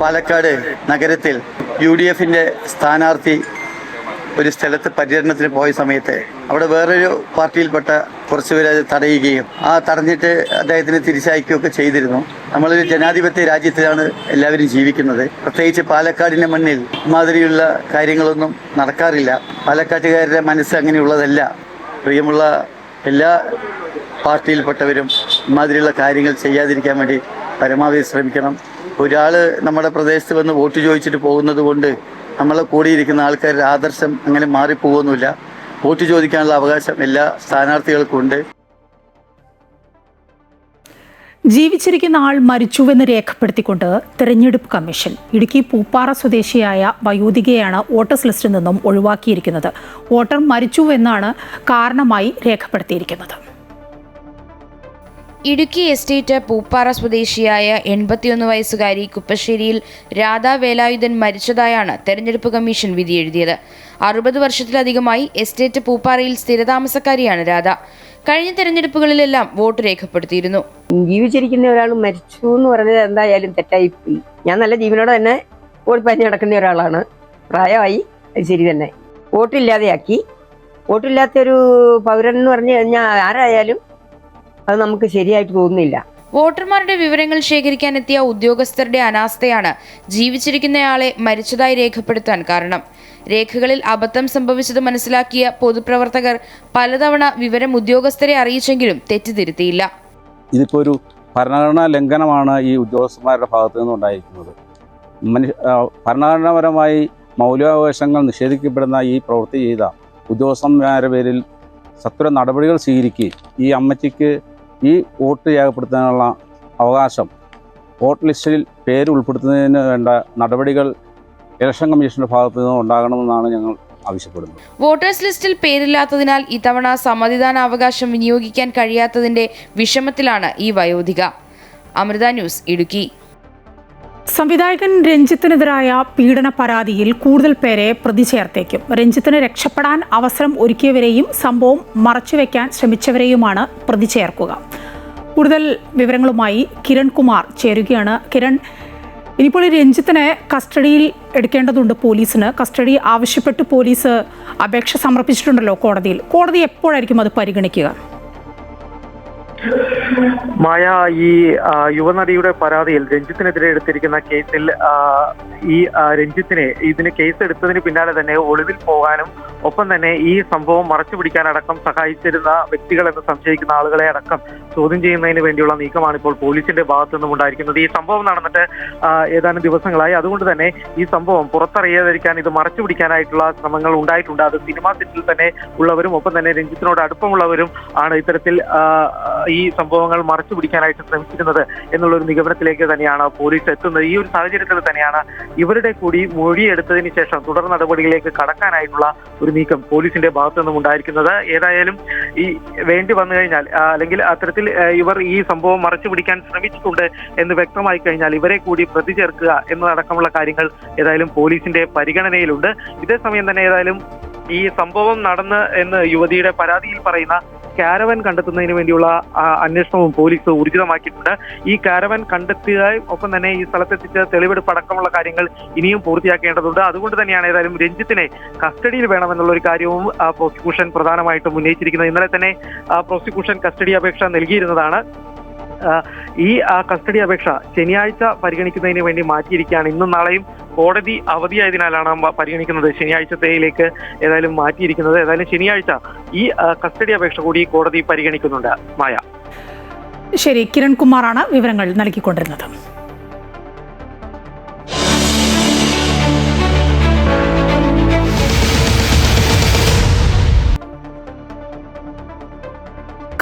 പാലക്കാട് നഗരത്തിൽ UDFന്റെ സ്ഥാനാർത്ഥി ഒരു സ്ഥലത്ത് പര്യടനത്തിന് പോയ സമയത്ത് അവിടെ വേറൊരു പാർട്ടിയിൽപ്പെട്ട കുറച്ചുപേരെ അത് തടയുകയും തടഞ്ഞിട്ട് അദ്ദേഹത്തിന് തിരിച്ചയക്കുകയൊക്കെ ചെയ്തിരുന്നു. നമ്മളൊരു ജനാധിപത്യ രാജ്യത്തിലാണ് എല്ലാവരും ജീവിക്കുന്നത്. പ്രത്യേകിച്ച് പാലക്കാടിൻ്റെ മണ്ണിൽ ഇമാതിരിയുള്ള കാര്യങ്ങളൊന്നും നടക്കാറില്ല. പാലക്കാട്ടുകാരുടെ മനസ്സ് അങ്ങനെയുള്ളതല്ല. പ്രിയമുള്ള എല്ലാ പാർട്ടിയിൽപ്പെട്ടവരും ഇമാതിരിയുള്ള കാര്യങ്ങൾ ചെയ്യാതിരിക്കാൻ വേണ്ടി പരമാവധി ശ്രമിക്കണം. ഒരാൾ നമ്മുടെ പ്രദേശത്ത് വന്ന് വോട്ട് ചോദിച്ചിട്ട് പോകുന്നത് കൊണ്ട് നമ്മളെ കൂടിയിരിക്കുന്ന ആൾക്കാരുടെ ആദർശം അങ്ങനെ മാറിപ്പോകുന്നില്ല. വോട്ട് ചോദിക്കാനുള്ള അവകാശം എല്ലാ സ്ഥാനാർത്ഥികൾക്കും ഉണ്ട്. ജീവിച്ചിരിക്കുന്ന ആൾ മരിച്ചുവെന്ന് രേഖപ്പെടുത്തിക്കൊണ്ട് തെരഞ്ഞെടുപ്പ് കമ്മീഷൻ ഇടുക്കി പൂപ്പാറ സ്വദേശിയായ വയോധികയാണ് വോട്ടേഴ്സ് ലിസ്റ്റിൽ നിന്നും ഒഴിവാക്കിയിരിക്കുന്നത്. വോട്ടർ മരിച്ചുവെന്നാണ് കാരണമായി രേഖപ്പെടുത്തിയിരിക്കുന്നത്. ഇടുക്കി എസ്റ്റേറ്റ് പൂപ്പാറ സ്വദേശിയായ 81 വയസ്സുകാരി കുപ്പശ്ശേരിയിൽ രാധാ വേലായുധൻ മരിച്ചതായാണ് തെരഞ്ഞെടുപ്പ് കമ്മീഷൻ വിധിയെഴുതിയത്. 60 വർഷത്തിലധികമായി എസ്റ്റേറ്റ് പൂപ്പാറയിൽ സ്ഥിരതാമസക്കാരിയാണ് രാധ. കഴിഞ്ഞ തെരഞ്ഞെടുപ്പുകളിലെല്ലാം വോട്ട് രേഖപ്പെടുത്തിയിരുന്നു. ജീവിച്ചിരിക്കുന്ന ഒരാൾ മരിച്ചു എന്ന് പറഞ്ഞത് എന്തായാലും തെറ്റായിപ്പോയി. ഞാൻ നല്ല ജീവനോടെ തന്നെ വോട്ട് പറഞ്ഞ് നടക്കുന്ന ഒരാളാണ്. പ്രായമായി, അത് ശരി തന്നെ. വോട്ടില്ലാതെയാക്കി. വോട്ടില്ലാത്തൊരു പൗരൻ എന്ന് പറഞ്ഞു കഴിഞ്ഞാൽ ആരായാലും അത് നമുക്ക് ശരിയായിട്ട് തോന്നുന്നില്ല. വോട്ടർമാരുടെ വിവരങ്ങൾ ശേഖരിക്കാനെത്തിയ ഉദ്യോഗസ്ഥരുടെ അനാസ്ഥയാണ് ജീവിച്ചിരിക്കുന്നയാളെ മരിച്ചതായി രേഖപ്പെടുത്താൻ കാരണം. രേഖകളിൽ അബദ്ധം സംഭവിച്ചത് മനസ്സിലാക്കിയ പൊതുപ്രവർത്തകർ പലതവണ വിവരം ഉദ്യോഗസ്ഥരെ അറിയിച്ചെങ്കിലും തെറ്റിദ്ധരുത്തിയില്ല. ഇതിപ്പോൾ ഒരു ഭരണഘടനാ ലംഘനമാണ് ഈ ഉദ്യോഗസ്ഥന്മാരുടെ ഭാഗത്തു നിന്നുണ്ടായിരിക്കുന്നത്. ഭരണഘടനാപരമായി മൗലികാവകാശങ്ങൾ നിഷേധിക്കപ്പെടുന്ന ഈ പ്രവൃത്തി ചെയ്ത ഉദ്യോഗസ്ഥന്മാരുടെ പേരിൽ സത്വര നടപടികൾ സ്വീകരിക്കുകയും ഈ അമ്മച്ചിക്ക് ഈ വോട്ട് രേഖപ്പെടുത്താനുള്ള അവകാശം വോട്ട് ലിസ്റ്റിൽ പേര് ഉൾപ്പെടുത്തുന്നതിന് വേണ്ട നടപടികൾ ഇലക്ഷൻ കമ്മീഷന്റെ ഭാഗത്തു നിന്ന് ഉണ്ടാകണമെന്നാണ് ഞങ്ങൾ ആവശ്യപ്പെടുന്നത്. വോട്ടേഴ്സ് ലിസ്റ്റിൽ പേരില്ലാത്തതിനാൽ ഇത്തവണ സമ്മതിദാനാവകാശം വിനിയോഗിക്കാൻ കഴിയാത്തതിന്റെ വിഷമത്തിലാണ് ഈ വയോധിക. അമൃത ന്യൂസ്, ഇടുക്കി. സംവിധായകൻ രഞ്ജിത്തിനെതിരായ പീഡന പരാതിയിൽ കൂടുതൽ പേരെ പ്രതി ചേർത്തേക്കും. രഞ്ജിത്തിന് രക്ഷപ്പെടാൻ അവസരം ഒരുക്കിയവരെയും സംഭവം മറച്ചുവെക്കാൻ ശ്രമിച്ചവരെയുമാണ് പ്രതി ചേർക്കുക. കൂടുതൽ വിവരങ്ങളുമായി കിരൺ കുമാർ ചേരുകയാണ്. കിരൺ, ഇനിയിപ്പോൾ രഞ്ജിത്തിനെ കസ്റ്റഡിയിൽ എടുക്കേണ്ടതുണ്ട്. പോലീസിന് കസ്റ്റഡി ആവശ്യപ്പെട്ട് പോലീസ് അപേക്ഷ സമർപ്പിച്ചിട്ടുണ്ടല്ലോ കോടതിയിൽ. കോടതി എപ്പോഴായിരിക്കും അത് പരിഗണിക്കുക? മായ, ഈ യുവനടിയുടെ പരാതിയിൽ രഞ്ജിത്തിനെതിരെ എടുത്തിരിക്കുന്ന കേസിൽ ഈ രഞ്ജിത്തിനെ ഇതിന് കേസ് എടുത്തതിന് പിന്നാലെ തന്നെ ഒളിവിൽ പോകാനും ഒപ്പം തന്നെ ഈ സംഭവം മറച്ചു പിടിക്കാനടക്കം സഹായിച്ചിരുന്ന വ്യക്തികളെന്ന് സംശയിക്കുന്ന ആളുകളെ അടക്കം ചോദ്യം ചെയ്യുന്നതിന് വേണ്ടിയുള്ള നീക്കമാണ് ഇപ്പോൾ പോലീസിന്റെ ഭാഗത്തു നിന്നും ഉണ്ടായിരിക്കുന്നത്. ഈ സംഭവം നടന്നിട്ട് ഏതാനും ദിവസങ്ങളായി. അതുകൊണ്ട് തന്നെ ഈ സംഭവം പുറത്തറിയാതിരിക്കാൻ ഇത് മറച്ചു പിടിക്കാനായിട്ടുള്ള ശ്രമങ്ങൾ ഉണ്ടായിട്ടുണ്ട്. അത് സിനിമാ സെറ്റിൽ തന്നെ ഉള്ളവരും ഒപ്പം തന്നെ രഞ്ജിത്തിനോട് അടുപ്പമുള്ളവരും ആണ് ഇത്തരത്തിൽ ഈ സംഭവങ്ങൾ മറച്ചു പിടിക്കാനായിട്ട് ശ്രമിച്ചിരുന്നത് എന്നുള്ളൊരു നിഗമനത്തിലേക്ക് തന്നെയാണ് പോലീസ് എത്തുന്നത്. ഈ ഒരു സാഹചര്യത്തിൽ തന്നെയാണ് ഇവരുടെ കൂടി മൊഴിയെടുത്തതിന് ശേഷം തുടർ നടപടികളിലേക്ക് കടക്കാനായിട്ടുള്ള ഒരു നീക്കം പോലീസിന്റെ ഭാഗത്തു നിന്നും ഉണ്ടായിരിക്കുന്നത്. ഏതായാലും ഈ വേണ്ടി വന്നു കഴിഞ്ഞാൽ അല്ലെങ്കിൽ അത്തരത്തിൽ ഇവർ ഈ സംഭവം മറച്ചു പിടിക്കാൻ ശ്രമിച്ചിട്ടുണ്ട് എന്ന് വ്യക്തമായി കഴിഞ്ഞാൽ ഇവരെ കൂടി പ്രതി ചേർക്കുക എന്നതടക്കമുള്ള കാര്യങ്ങൾ ഏതായാലും പോലീസിന്റെ പരിഗണനയിലുണ്ട്. ഇതേസമയം തന്നെ ഏതായാലും ഈ സംഭവം നടന്ന് എന്ന് യുവതിയുടെ പരാതിയിൽ പറയുന്ന കാരവൻ കണ്ടെത്തുന്നതിന് വേണ്ടിയുള്ള അന്വേഷണവും പോലീസ് ഊർജിതമാക്കിയിട്ടുണ്ട്. ഈ കാരവൻ കണ്ടെത്തുകയും ഒപ്പം തന്നെ ഈ സ്ഥലത്തെത്തിച്ച് തെളിവെടുപ്പ് അടക്കമുള്ള കാര്യങ്ങൾ ഇനിയും പൂർത്തിയാക്കേണ്ടതുണ്ട്. അതുകൊണ്ട് തന്നെയാണ് ഏതായാലും രഞ്ജിത്തിനെ കസ്റ്റഡിയിൽ വേണമെന്നുള്ള ഒരു കാര്യവും പ്രോസിക്യൂഷൻ പ്രധാനമായിട്ടും ഉന്നയിച്ചിരിക്കുന്നത്. ഇന്നലെ തന്നെ പ്രോസിക്യൂഷൻ കസ്റ്റഡി അപേക്ഷ നൽകിയിരുന്നതാണ്. ഈ കസ്റ്റഡി അപേക്ഷ ശനിയാഴ്ച പരിഗണിക്കുന്നതിന് വേണ്ടി മാറ്റിയിരിക്കുകയാണ്. ഇന്നും നാളെയും കോടതി അവധിയായതിനാലാണ് പരിഗണിക്കുന്നത്. ശനിയാഴ്ചത്തേക്ക് ഏതായാലും മാറ്റിയിരിക്കുന്നത്. ഏതായാലും ശനിയാഴ്ച ഈ കസ്റ്റഡി അപേക്ഷ കൂടി കോടതി പരിഗണിക്കുന്നുണ്ട്. മായ. ശരി, കിരൺ കുമാറാണ് വിവരങ്ങൾ നൽകിക്കൊണ്ടിരുന്നത്.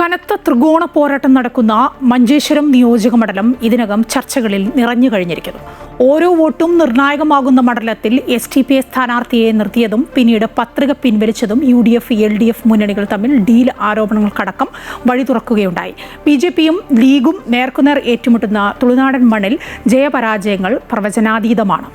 കനത്ത ത്രികോണ പോരാട്ടം നടക്കുന്ന മഞ്ചേശ്വരം നിയോജക മണ്ഡലം ഇതിനകം ചർച്ചകളിൽ നിറഞ്ഞു കഴിഞ്ഞിരിക്കുന്നു. ഓരോ വോട്ടും നിർണായകമാകുന്ന മണ്ഡലത്തിൽ STPA സ്ഥാനാർത്ഥിയെ നിർത്തിയതും പിന്നീട് പത്രിക പിൻവലിച്ചതും UDF, LDF മുന്നണികൾ തമ്മിൽ ഡീൽ ആരോപണങ്ങൾക്കടക്കം വഴി തുറക്കുകയുണ്ടായി. BJPയും ലീഗും നേർക്കുനേർ ഏറ്റുമുട്ടുന്ന തുളുനാടൻ മണ്ണിൽ ജയപരാജയങ്ങൾ പ്രവചനാതീതമാണ്.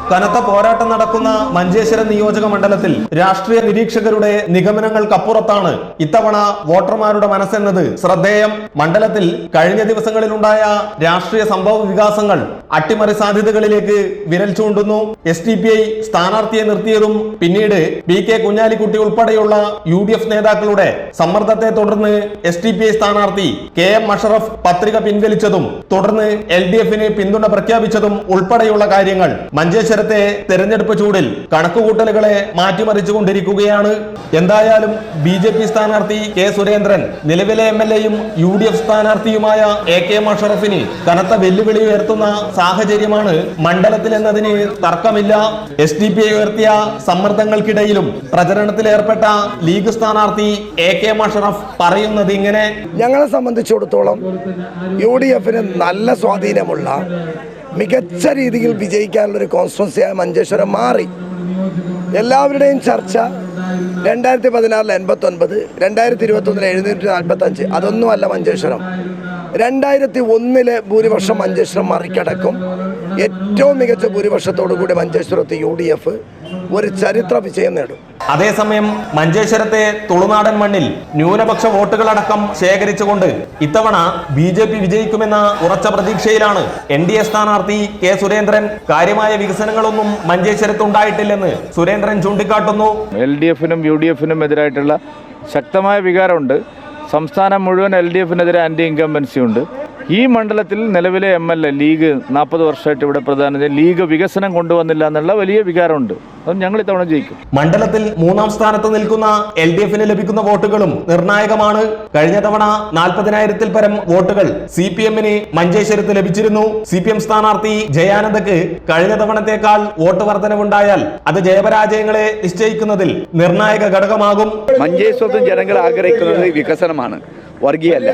കനത്ത പോരാട്ടം നടക്കുന്ന മഞ്ചേശ്വരം നിയോജക മണ്ഡലത്തിൽ രാഷ്ട്രീയ നിരീക്ഷകരുടെ നിഗമനങ്ങൾക്കപ്പുറത്താണ് ഇത്തവണ വോട്ടർമാരുടെ മനസ്സെന്നത് ശ്രദ്ധേയം. മണ്ഡലത്തിൽ കഴിഞ്ഞ ദിവസങ്ങളിലുണ്ടായ രാഷ്ട്രീയ സംഭവ വികാസങ്ങൾ അട്ടിമറി സാധ്യതകളിലേക്ക് വിരൽ ചൂണ്ടുന്നു. STPI സ്ഥാനാർത്ഥിയെ നിർത്തിയതും പിന്നീട് PK കുഞ്ഞാലിക്കുട്ടി ഉൾപ്പെടെയുള്ള UDF നേതാക്കളുടെ സമ്മർദ്ദത്തെ തുടർന്ന് STPI സ്ഥാനാർത്ഥി KM അഷറഫ് പത്രിക പിൻവലിച്ചതും തുടർന്ന് LDFന് പിന്തുണ പ്രഖ്യാപിച്ചതും ഉൾപ്പെടെയുള്ള കാര്യങ്ങൾ മഞ്ചേശ്വരം തെരഞ്ഞെടുപ്പ് ചൂടിൽ കണക്കുകൂട്ടലുകളെ മാറ്റിമറിച്ചുകൊണ്ടിരിക്കുകയാണ്. എന്തായാലും BJP സ്ഥാനാർത്ഥി K സുരേന്ദ്രൻ നിലവിലെ MLAയും UDF സ്ഥാനാർത്ഥിയുമായ AKM അഷറഫിന് കനത്ത വെല്ലുവിളി ഉയർത്തുന്ന സാഹചര്യമാണ് മണ്ഡലത്തിൽ എന്നതിന് തർക്കമില്ല. STPI ഉയർത്തിയ സമ്മർദ്ദങ്ങൾക്കിടയിലും പ്രചരണത്തിലേർപ്പെട്ട ലീഗ് സ്ഥാനാർത്ഥി AKM അഷറഫ് പറയുന്നത് ഇങ്ങനെ: ഞങ്ങളെ സംബന്ധിച്ചിടത്തോളം UDFന് നല്ല സ്വാധീനമുള്ള മികച്ച രീതിയിൽ വിജയിക്കാനുള്ളൊരു കോൺസ്റ്റിറ്റ്യുവൻസിയായ മഞ്ചേശ്വരം മാറി. എല്ലാവരുടെയും ചർച്ച 2014 89, 2021 745, അതൊന്നുമല്ല മഞ്ചേശ്വരം. 2001 ഭൂരിപക്ഷം മഞ്ചേശ്വരം മറികടക്കും. ഏറ്റവും മികച്ച ഭൂരിപക്ഷത്തോടു കൂടി മഞ്ചേശ്വരത്ത് UDF ഒരു ചരിത്ര വിജയം നേടും. അതേസമയം മഞ്ചേശ്വരത്തെ തുളുനാടൻ മണ്ണിൽ ന്യൂനപക്ഷ വോട്ടുകളടക്കം ശേഖരിച്ചുകൊണ്ട് ഇത്തവണ BJP വിജയിക്കുമെന്ന ഉറച്ച പ്രതീക്ഷയിലാണ് NDA സ്ഥാനാർത്ഥി K സുരേന്ദ്രൻ. കാര്യമായ വികസനങ്ങളൊന്നും മഞ്ചേശ്വരത്ത് ഉണ്ടായിട്ടില്ലെന്ന് സുരേന്ദ്രൻ ചൂണ്ടിക്കാട്ടുന്നു. LDFനും UDFനും എതിരായിട്ടുള്ള ശക്തമായ വികാരമുണ്ട്. സംസ്ഥാനം മുഴുവൻ LDFനെതിരെ ആന്റി ഇൻകംബൻസി ഉണ്ട്. ഈ മണ്ഡലത്തിൽ നിലവിലെ MLA ലീഗ് 40 വർഷമായിട്ട് ഇവിടെ പ്രധാന ലീഗ് വികസനം കൊണ്ടുവന്നില്ല എന്നുള്ള വലിയ വികാരമുണ്ട്. അത് ഞങ്ങൾ ഇത്തവണ ജയിക്കും. മണ്ഡലത്തിൽ 3ാം സ്ഥാനത്ത് നിൽക്കുന്ന LDFന് ലഭിക്കുന്ന വോട്ടുകളും നിർണായകമാണ്. കഴിഞ്ഞ തവണ 40,000-ൽ പരം വോട്ടുകൾ CPMന് മഞ്ചേശ്വരത്ത് ലഭിച്ചിരുന്നു. CPM സ്ഥാനാർത്ഥി ജയാനന്ദക്ക് കഴിഞ്ഞ തവണത്തേക്കാൾ വോട്ട് വർധനവുണ്ടായാൽ അത് ജയപരാജയങ്ങളെ നിശ്ചയിക്കുന്നതിൽ നിർണായക ഘടകമാകും. മഞ്ചേശ്വരത്തും ജനങ്ങൾ ആഗ്രഹിക്കുന്നത് വികസനമാണ്, വർഗീയല്ല,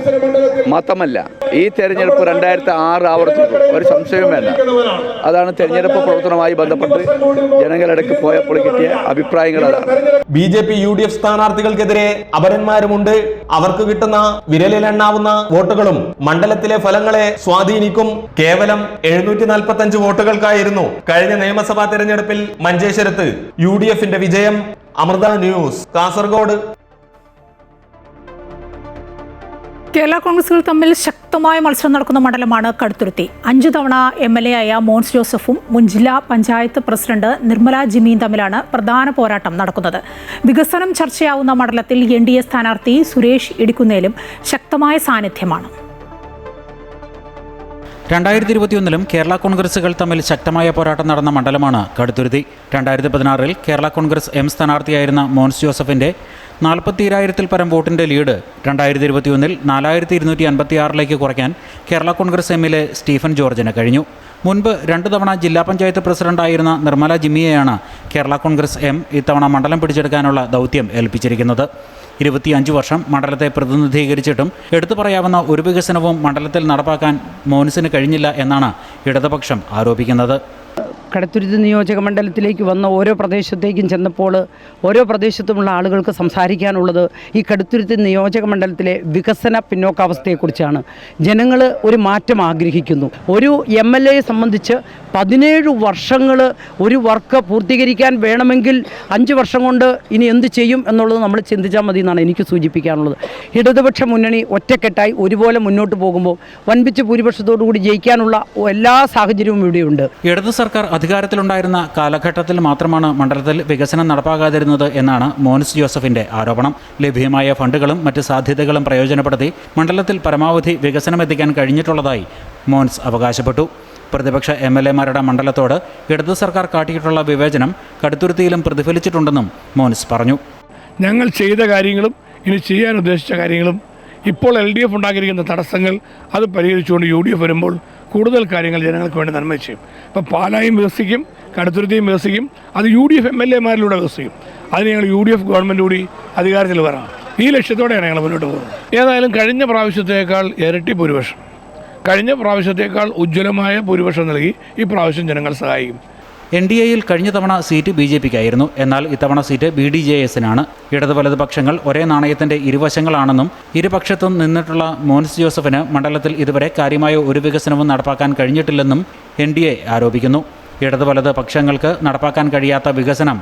മതമല്ല. ഈ തെരഞ്ഞെടുപ്പ് 2006 ആവർത്തിച്ചു, ഒരു സംശയവും വേണ്ട. അതാണ് തെരഞ്ഞെടുപ്പ് പ്രവർത്തനവുമായി ബന്ധപ്പെട്ട് ജനങ്ങളിടയ്ക്ക് പോയപ്പോൾ കിട്ടിയ അഭിപ്രായങ്ങൾ. അതാണ്. BJP UDF സ്ഥാനാർത്ഥികൾക്കെതിരെ അപരന്മാരുമുണ്ട്. അവർക്ക് കിട്ടുന്ന വിരലിലെണ്ണാവുന്ന വോട്ടുകളും മണ്ഡലത്തിലെ ഫലങ്ങളെ സ്വാധീനിക്കും. കേവലം 745 വോട്ടുകൾക്കായിരുന്നു കഴിഞ്ഞ നിയമസഭാ തെരഞ്ഞെടുപ്പിൽ മഞ്ചേശ്വരത്ത് UDFന്റെ വിജയം. അമൃത ന്യൂസ്, കാസർഗോഡ്. കേരള കോൺഗ്രസുകൾ തമ്മിൽ ശക്തമായ മത്സരം നടക്കുന്ന മണ്ഡലമാണ് കടുത്തുരുത്തി. 5 തവണ MLA ആയ മോൻസ് ജോസഫും മുൻ ജില്ലാ പഞ്ചായത്ത് പ്രസിഡന്റ് നിർമ്മല ജിമിയും തമ്മിലാണ് പ്രധാന പോരാട്ടം നടക്കുന്നത്. വികസനം ചർച്ചയാവുന്ന മണ്ഡലത്തിൽ NDA സ്ഥാനാർത്ഥി സുരേഷ് ഇടിക്കുന്നേലും ശക്തമായ സാന്നിധ്യമാണ്. 2021 കേരള കോൺഗ്രസുകൾ തമ്മിൽ ശക്തമായ പോരാട്ടം നടന്ന മണ്ഡലമാണ് കടുത്തുരുത്തി. 2016 കേരള കോൺഗ്രസ് M സ്ഥാനാർത്ഥിയായിരുന്ന മോൻസ് ജോസഫിന്റെ 47,000-ൽ പരം വോട്ടിന്റെ ലീഡ് 2021 4,256 കുറയ്ക്കാൻ കേരള കോൺഗ്രസ് എമ്മിലെ സ്റ്റീഫൻ ജോർജിന് കഴിഞ്ഞു. മുൻപ് 2 തവണ ജില്ലാ പഞ്ചായത്ത് പ്രസിഡന്റായിരുന്ന നിർമ്മല ജിമ്മിയെയാണ് കേരള കോൺഗ്രസ് M ഇത്തവണ മണ്ഡലം പിടിച്ചെടുക്കാനുള്ള ദൗത്യം ഏൽപ്പിച്ചിരിക്കുന്നത്. 25 വർഷം മണ്ഡലത്തെ പ്രതിനിധീകരിച്ചിട്ടും എടുത്തു പറയാവുന്ന ഒരു വികസനവും മണ്ഡലത്തിൽ നടപ്പാക്കാൻ മോൻസിന് കഴിഞ്ഞില്ല എന്നാണ് ഇടതുപക്ഷം ആരോപിക്കുന്നത്. കടുത്തുരുത്തി നിയോജക മണ്ഡലത്തിലേക്ക് വന്ന ഓരോ പ്രദേശത്തേക്കും ചെന്നപ്പോൾ ഓരോ പ്രദേശത്തുമുള്ള ആളുകൾക്ക് സംസാരിക്കാനുള്ളത് ഈ കടുത്തുരുത്തി നിയോജക മണ്ഡലത്തിലെ വികസന പിന്നോക്കാവസ്ഥയെക്കുറിച്ചാണ്. ജനങ്ങൾ ഒരു മാറ്റം ആഗ്രഹിക്കുന്നു. ഒരു MLAയെ സംബന്ധിച്ച് 17 വർഷങ്ങൾ ഒരു വർക്ക് പൂർത്തീകരിക്കാൻ വേണമെങ്കിൽ 5 വർഷം കൊണ്ട് ഇനി എന്ത് ചെയ്യും എന്നുള്ളത് നമ്മൾ ചിന്തിച്ചാൽ മതി എന്നാണ് എനിക്ക് സൂചിപ്പിക്കാനുള്ളത്. ഇടതുപക്ഷ മുന്നണി ഒറ്റക്കെട്ടായി ഒരുപോലെ മുന്നോട്ട് പോകുമ്പോൾ വൻപിച്ച ഭൂരിപക്ഷത്തോടു കൂടി ജയിക്കാനുള്ള എല്ലാ സാഹചര്യവും ഇവിടെയുണ്ട്. ഇടതു സർക്കാർ അധികാരത്തിലുണ്ടായിരുന്ന കാലഘട്ടത്തിൽ മാത്രമാണ് മണ്ഡലത്തിൽ വികസനം നടപ്പാകാതിരുന്നത് എന്നാണ് മോൻസ് ജോസഫിന്റെ ആരോപണം. ലഭ്യമായ ഫണ്ടുകളും മറ്റ് സാധ്യതകളും പ്രയോജനപ്പെടുത്തി മണ്ഡലത്തിൽ പരമാവധി വികസനം എത്തിക്കാൻ കഴിഞ്ഞിട്ടുള്ളതായി മോൻസ് അവകാശപ്പെട്ടു. പ്രതിപക്ഷ MLAമാരുടെ മണ്ഡലത്തോട് ഇടതു സർക്കാർ കാട്ടിയിട്ടുള്ള വിവേചനം കടുത്തുരുത്തിയിലും പ്രതിഫലിച്ചിട്ടുണ്ടെന്നും മോൻസ് പറഞ്ഞു. ഞങ്ങൾ ചെയ്ത കാര്യങ്ങളും ഇനി ചെയ്യാൻ ഉദ്ദേശിച്ച കാര്യങ്ങളും ഇപ്പോൾ LDF ഉണ്ടാക്കിയിരിക്കുന്ന തടസ്സങ്ങൾ അത് പരിഹരിച്ചുകൊണ്ട് UDF വരുമ്പോൾ കൂടുതൽ കാര്യങ്ങൾ ജനങ്ങൾക്ക് വേണ്ടി നന്മ ചെയ്യും. ഇപ്പോൾ പാലായും വികസിക്കും, കടുത്തുരുത്തിയും വികസിക്കും. അത് UDF MLAമാരിലൂടെ വികസിക്കും. അതിന് ഞങ്ങൾ UDF ഗവൺമെൻറ് കൂടി അധികാരത്തിൽ വരണം. ഈ ലക്ഷ്യത്തോടെയാണ് ഞങ്ങൾ മുന്നോട്ട് പോകുന്നത്. ഏതായാലും കഴിഞ്ഞ പ്രാവശ്യത്തേക്കാൾ ഇരട്ടി ഭൂരിപക്ഷം, കഴിഞ്ഞ പ്രാവശ്യത്തേക്കാൾ ഉജ്ജ്വലമായ ഭൂരിപക്ഷം നൽകി ഈ പ്രാവശ്യം ജനങ്ങൾ സഹായിക്കും. NDAയിൽ കഴിഞ്ഞ തവണ സീറ്റ് BJPക്കായിരുന്നു. എന്നാൽ ഇത്തവണ സീറ്റ് BDJSനാണ്. ഇടത് വലത് പക്ഷങ്ങൾ ഒരേ നാണയത്തിൻ്റെ ഇരുവശങ്ങളാണെന്നും ഇരുപക്ഷത്തും നിന്നിട്ടുള്ള മോൻസ് ജോസഫിന് മണ്ഡലത്തിൽ ഇതുവരെ കാര്യമായ ഒരു വികസനവും നടപ്പാക്കാൻ കഴിഞ്ഞിട്ടില്ലെന്നും NDA ആരോപിക്കുന്നു. ഇടത് വലത് പക്ഷങ്ങൾക്ക് നടപ്പാക്കാൻ കഴിയാത്ത വികസനം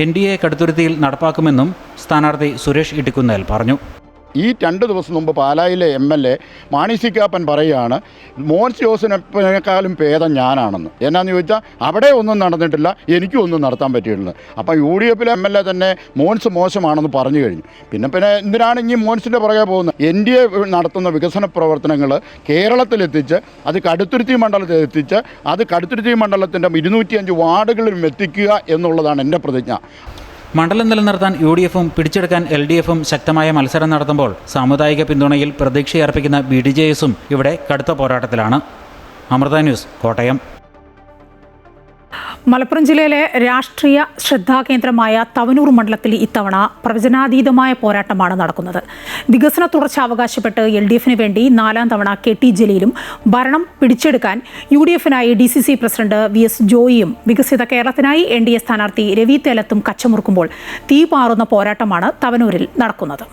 NDA കടുത്തുരുത്തിയിൽ നടപ്പാക്കുമെന്നും സ്ഥാനാർത്ഥി സുരേഷ് ഇട്ടിക്കുന്നേൽ പറഞ്ഞു. ഈ 2 ദിവസം മുമ്പ് പാലായിലെ MLA മാണി സി കാപ്പൻ പറയുകയാണ് മോൻസ് ജോസിനെക്കാളും ഭേദം ഞാനാണെന്ന്. എന്നാന്ന് ചോദിച്ചാൽ അവിടെ ഒന്നും നടന്നിട്ടില്ല, എനിക്കും ഒന്നും നടത്താൻ പറ്റിയിട്ടില്ല. അപ്പോൾ UDF MLA തന്നെ മോൻസ് മോശമാണെന്ന് പറഞ്ഞു കഴിഞ്ഞു. പിന്നെ എന്തിനാണ് ഇനി മോൻസിൻ്റെ പുറകെ പോകുന്നത്? NDA നടത്തുന്ന വികസന പ്രവർത്തനങ്ങൾ കേരളത്തിലെത്തിച്ച് അത് കടുത്തുരുത്തി മണ്ഡലത്തിൽ എത്തിച്ച് അത് കടുത്തുരുത്തി മണ്ഡലത്തിൻ്റെ 205 വാർഡുകളിലും എത്തിക്കുക എന്നുള്ളതാണ് എൻ്റെ പ്രതിജ്ഞ. മണ്ഡലം നിലനിർത്താൻ UDFും പിടിച്ചെടുക്കാൻ LDFും ശക്തമായ മത്സരം നടത്തുമ്പോൾ സാമുദായിക പിന്തുണയിൽ പ്രതീക്ഷയർപ്പിക്കുന്ന BDJSും ഇവിടെ കടുത്ത പോരാട്ടത്തിലാണ്. അമൃത ന്യൂസ്, കോട്ടയം. മലപ്പുറം ജില്ലയിലെ രാഷ്ട്രീയ ശ്രദ്ധാകേന്ദ്രമായ തവനൂർ മണ്ഡലത്തിൽ ഇത്തവണ പ്രവചനാതീതമായ പോരാട്ടമാണ് നടക്കുന്നത്. വികസന തുടർച്ച അവകാശപ്പെട്ട് LDFിന് വേണ്ടി 4ാം തവണ KT ജലീലും ഭരണം പിടിച്ചെടുക്കാൻ UDFിനായി DCC പ്രസിഡന്റ് VS ജോയിയും വികസിത കേരളത്തിനായി NDA സ്ഥാനാർത്ഥി രവി തേലത്തും കച്ചമുറുക്കുമ്പോൾ തീപാറുന്ന പോരാട്ടമാണ് തവനൂരിൽ നടക്കുന്നത്.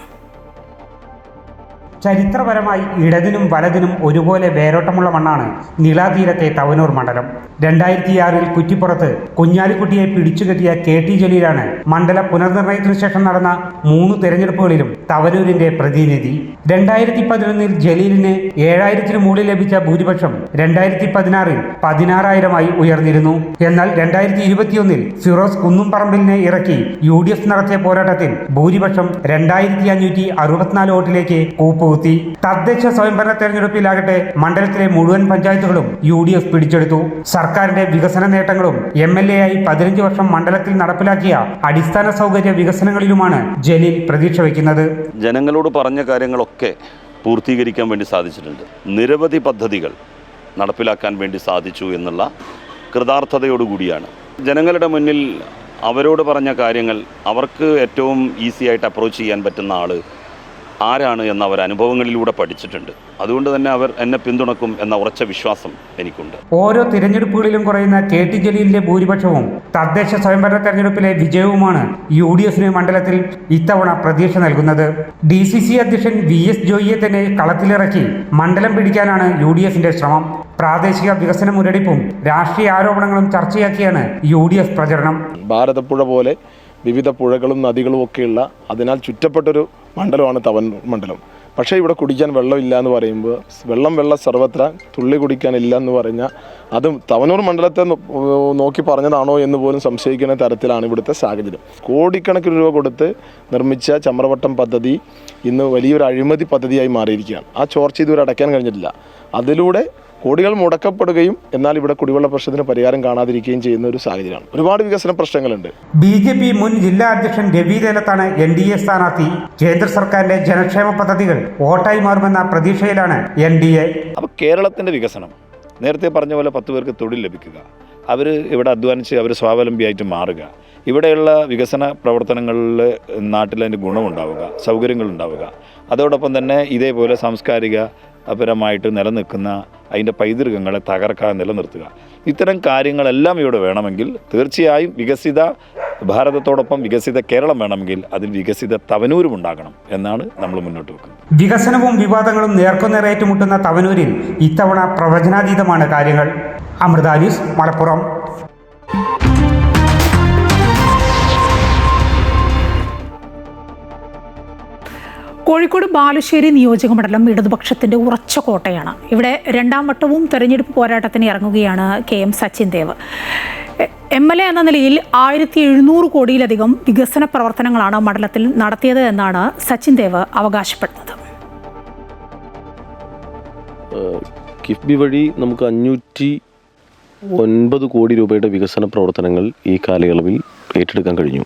ചരിത്രപരമായി ഇടതിനും വലതിനും ഒരുപോലെ വേരോട്ടമുള്ള മണ്ണാണ് നിളാതീരത്തെ തവനൂർ മണ്ഡലം. 2006 കുറ്റിപ്പുറത്ത് കുഞ്ഞാലിക്കുട്ടിയെ പിടിച്ചുകെട്ടിയ KT ജലീലാണ് മണ്ഡല പുനർനിർണയത്തിനു ശേഷം നടന്ന 3 തെരഞ്ഞെടുപ്പുകളിലും തവനൂരിന്റെ പ്രതിനിധി. 2011 ജലീലിന് 7000-ന് മുകളിൽ ലഭിച്ച ഭൂരിപക്ഷം 2016 16,000-ആയി ഉയർന്നിരുന്നു. എന്നാൽ 2021 ഫിറോസ് കുന്നുംപറമ്പിലിനെ ഇറക്കി UDF നടത്തിയ പോരാട്ടത്തിൽ ഭൂരിപക്ഷം 2564 വോട്ടിലേക്ക് കൂപ്പുകുത്തി. തദ്ദേശ സ്വയംഭരണ തെരഞ്ഞെടുപ്പിലാകട്ടെ മണ്ഡലത്തിലെ മുഴുവൻ പഞ്ചായത്തുകളും UDF പിടിച്ചെടുത്തു. സർക്കാരിന്റെ വികസന നേട്ടങ്ങളും MLA ആയി 15 വർഷം മണ്ഡലത്തിൽ നടപ്പിലാക്കിയ അടിസ്ഥാന സൗകര്യ വികസനങ്ങളിലുമാണ് ജലീൽ പ്രതീക്ഷ വയ്ക്കുന്നത്. ജനങ്ങളോട് പറഞ്ഞ കാര്യങ്ങളൊക്കെ പൂർത്തീകരിക്കാൻ വേണ്ടി സാധിച്ചിട്ടുണ്ട്. നിരവധി പദ്ധതികൾ നടപ്പിലാക്കാൻ വേണ്ടി സാധിച്ചു എന്നുള്ള കൃതാർത്ഥതയോടുകൂടിയാണ് ജനങ്ങളുടെ മുന്നിൽ അവരോട് പറഞ്ഞ കാര്യങ്ങൾ അവർക്ക് ഏറ്റവും ഈസി ആയിട്ട് അപ്രോച്ച് ചെയ്യാൻ പറ്റുന്ന ആൾ ആരാണ് എന്ന അവർ അനുഭവങ്ങളിലൂടെ പഠിച്ചിട്ടുണ്ട്. അതുകൊണ്ട് തന്നെ അവർ എന്നെ പിന്തുണക്കും എന്ന ഉറച്ച വിശ്വാസം എനിക്കുണ്ട്. ഓരോ തിരഞ്ഞെടുപ്പുകളിലും കുറയുന്ന KT ജലീലിന്റെ ഭൂരിപക്ഷവും തദ്ദേശ സ്വയംഭരണ തെരഞ്ഞെടുപ്പിലെ വിജയവുമാണ് UDFിന് മണ്ഡലത്തിൽ ഇത്തവണ പ്രതീക്ഷ നൽകുന്നത്. DCC അധ്യക്ഷൻ VS ജോയിയെ തന്നെ കളത്തിലിറക്കി മണ്ഡലം പിടിക്കാനാണ് UDFിന്റെ ശ്രമം. പ്രാദേശിക വികസന മുരടിപ്പും രാഷ്ട്രീയ ആരോപണങ്ങളും ചർച്ചയാക്കിയാണ് UDF പ്രചരണം. ഭാരതപ്പുഴ പോലെ വിവിധ പുഴകളും നദികളും ഒക്കെയുള്ള അതിനാൽ ചുറ്റപ്പെട്ടൊരു മണ്ഡലമാണ് തവനൂർ മണ്ഡലം. പക്ഷേ ഇവിടെ കുടിക്കാൻ വെള്ളമില്ല എന്ന് പറയുമ്പോൾ വെള്ളം സർവത്ര തുള്ളി കുടിക്കാനില്ല എന്ന് പറഞ്ഞാൽ അത് തവനൂർ മണ്ഡലത്തെ നോക്കി പറഞ്ഞതാണോ എന്ന് പോലും സംശയിക്കുന്ന തരത്തിലാണ് ഇവിടുത്തെ സാഹചര്യം. കോടിക്കണക്കിന് രൂപ കൊടുത്ത് നിർമ്മിച്ച ചമ്രവട്ടം പദ്ധതി ഇന്ന് വലിയൊരു അഴിമതി പദ്ധതിയായി മാറിയിരിക്കുകയാണ്. ആ ചോർച്ച ഇതുവരെ അടയ്ക്കാൻ കഴിഞ്ഞിട്ടില്ല. അതിലൂടെ കോടികൾ മുടക്കപ്പെടുകയും എന്നാൽ ഇവിടെ കുടിവെള്ള പ്രശ്നത്തിന് പരിഹാരം കാണാതിരിക്കുകയും ചെയ്യുന്ന ഒരു സാഹചര്യമാണ്. ഒരുപാട് വികസന പ്രശ്നങ്ങളുണ്ട്. BJP മുൻ ജില്ലാ അധ്യക്ഷൻ രവി തേലത്താണ് NDA സ്ഥാനാർത്ഥി. കേന്ദ്ര സർക്കാരിന്റെ ജനക്ഷേമ പദ്ധതികൾ വോട്ടായി മാറുമെന്ന പ്രതീക്ഷയിലാണ് NDA. അപ്പോൾ കേരളത്തിന്റെ വികസനം നേരത്തെ പറഞ്ഞ പോലെ 10 പേർക്ക് തൊഴിൽ ലഭിക്കുക, അവർ ഇവിടെ അധ്വാനിച്ച് അവർ സ്വാവലംബിയായിട്ട് മാറുക, ഇവിടെയുള്ള വികസന പ്രവർത്തനങ്ങളിൽ നാട്ടിലതിൻ്റെ ഗുണമുണ്ടാവുക, സൗകര്യങ്ങളുണ്ടാവുക, അതോടൊപ്പം തന്നെ ഇതേപോലെ സാംസ്കാരിക പരമായിട്ട് നിലനിൽക്കുന്ന അതിൻ്റെ പൈതൃകങ്ങളെ തകർക്കാതെ നിലനിർത്തുക. ഇത്തരം കാര്യങ്ങളെല്ലാം ഇവിടെ വേണമെങ്കിൽ തീർച്ചയായും വികസിത ഭാരതത്തോടൊപ്പം വികസിത കേരളം വേണമെങ്കിൽ അതിൽ വികസിത തവനൂരും ഉണ്ടാകണം എന്നാണ് നമ്മൾ മുന്നോട്ട് വെക്കുന്നത്. വികസനവും വിവാദങ്ങളും നേർക്കുനേർ ഏറ്റുമുട്ടുന്ന തവനൂരിൽ ഇത്തവണ പ്രവചനാതീതമാണ് കാര്യങ്ങൾ. അമൃത ന്യൂസ്, മലപ്പുറം. കോഴിക്കോട് ബാലുശ്ശേരി നിയോജക മണ്ഡലം ഇടതുപക്ഷത്തിന്റെ ഉറച്ച കോട്ടയാണ്. ഇവിടെ 2ാം വട്ടവും തെരഞ്ഞെടുപ്പ് പോരാട്ടത്തിന് ഇറങ്ങുകയാണ് KM സച്ചിൻ ദേവ്. MLA എന്ന നിലയിൽ 1700 കോടിയിലധികം വികസന പ്രവർത്തനങ്ങളാണ് മണ്ഡലത്തിൽ നടത്തിയത് എന്നാണ് സച്ചിൻ ദേവ് അവകാശപ്പെടുന്നത്. കിഫ്ബി വഴി നമുക്ക് 509 കോടി രൂപയുടെ വികസന പ്രവർത്തനങ്ങൾ ഈ കാലയളവിൽ ഏറ്റെടുക്കാൻ കഴിഞ്ഞു.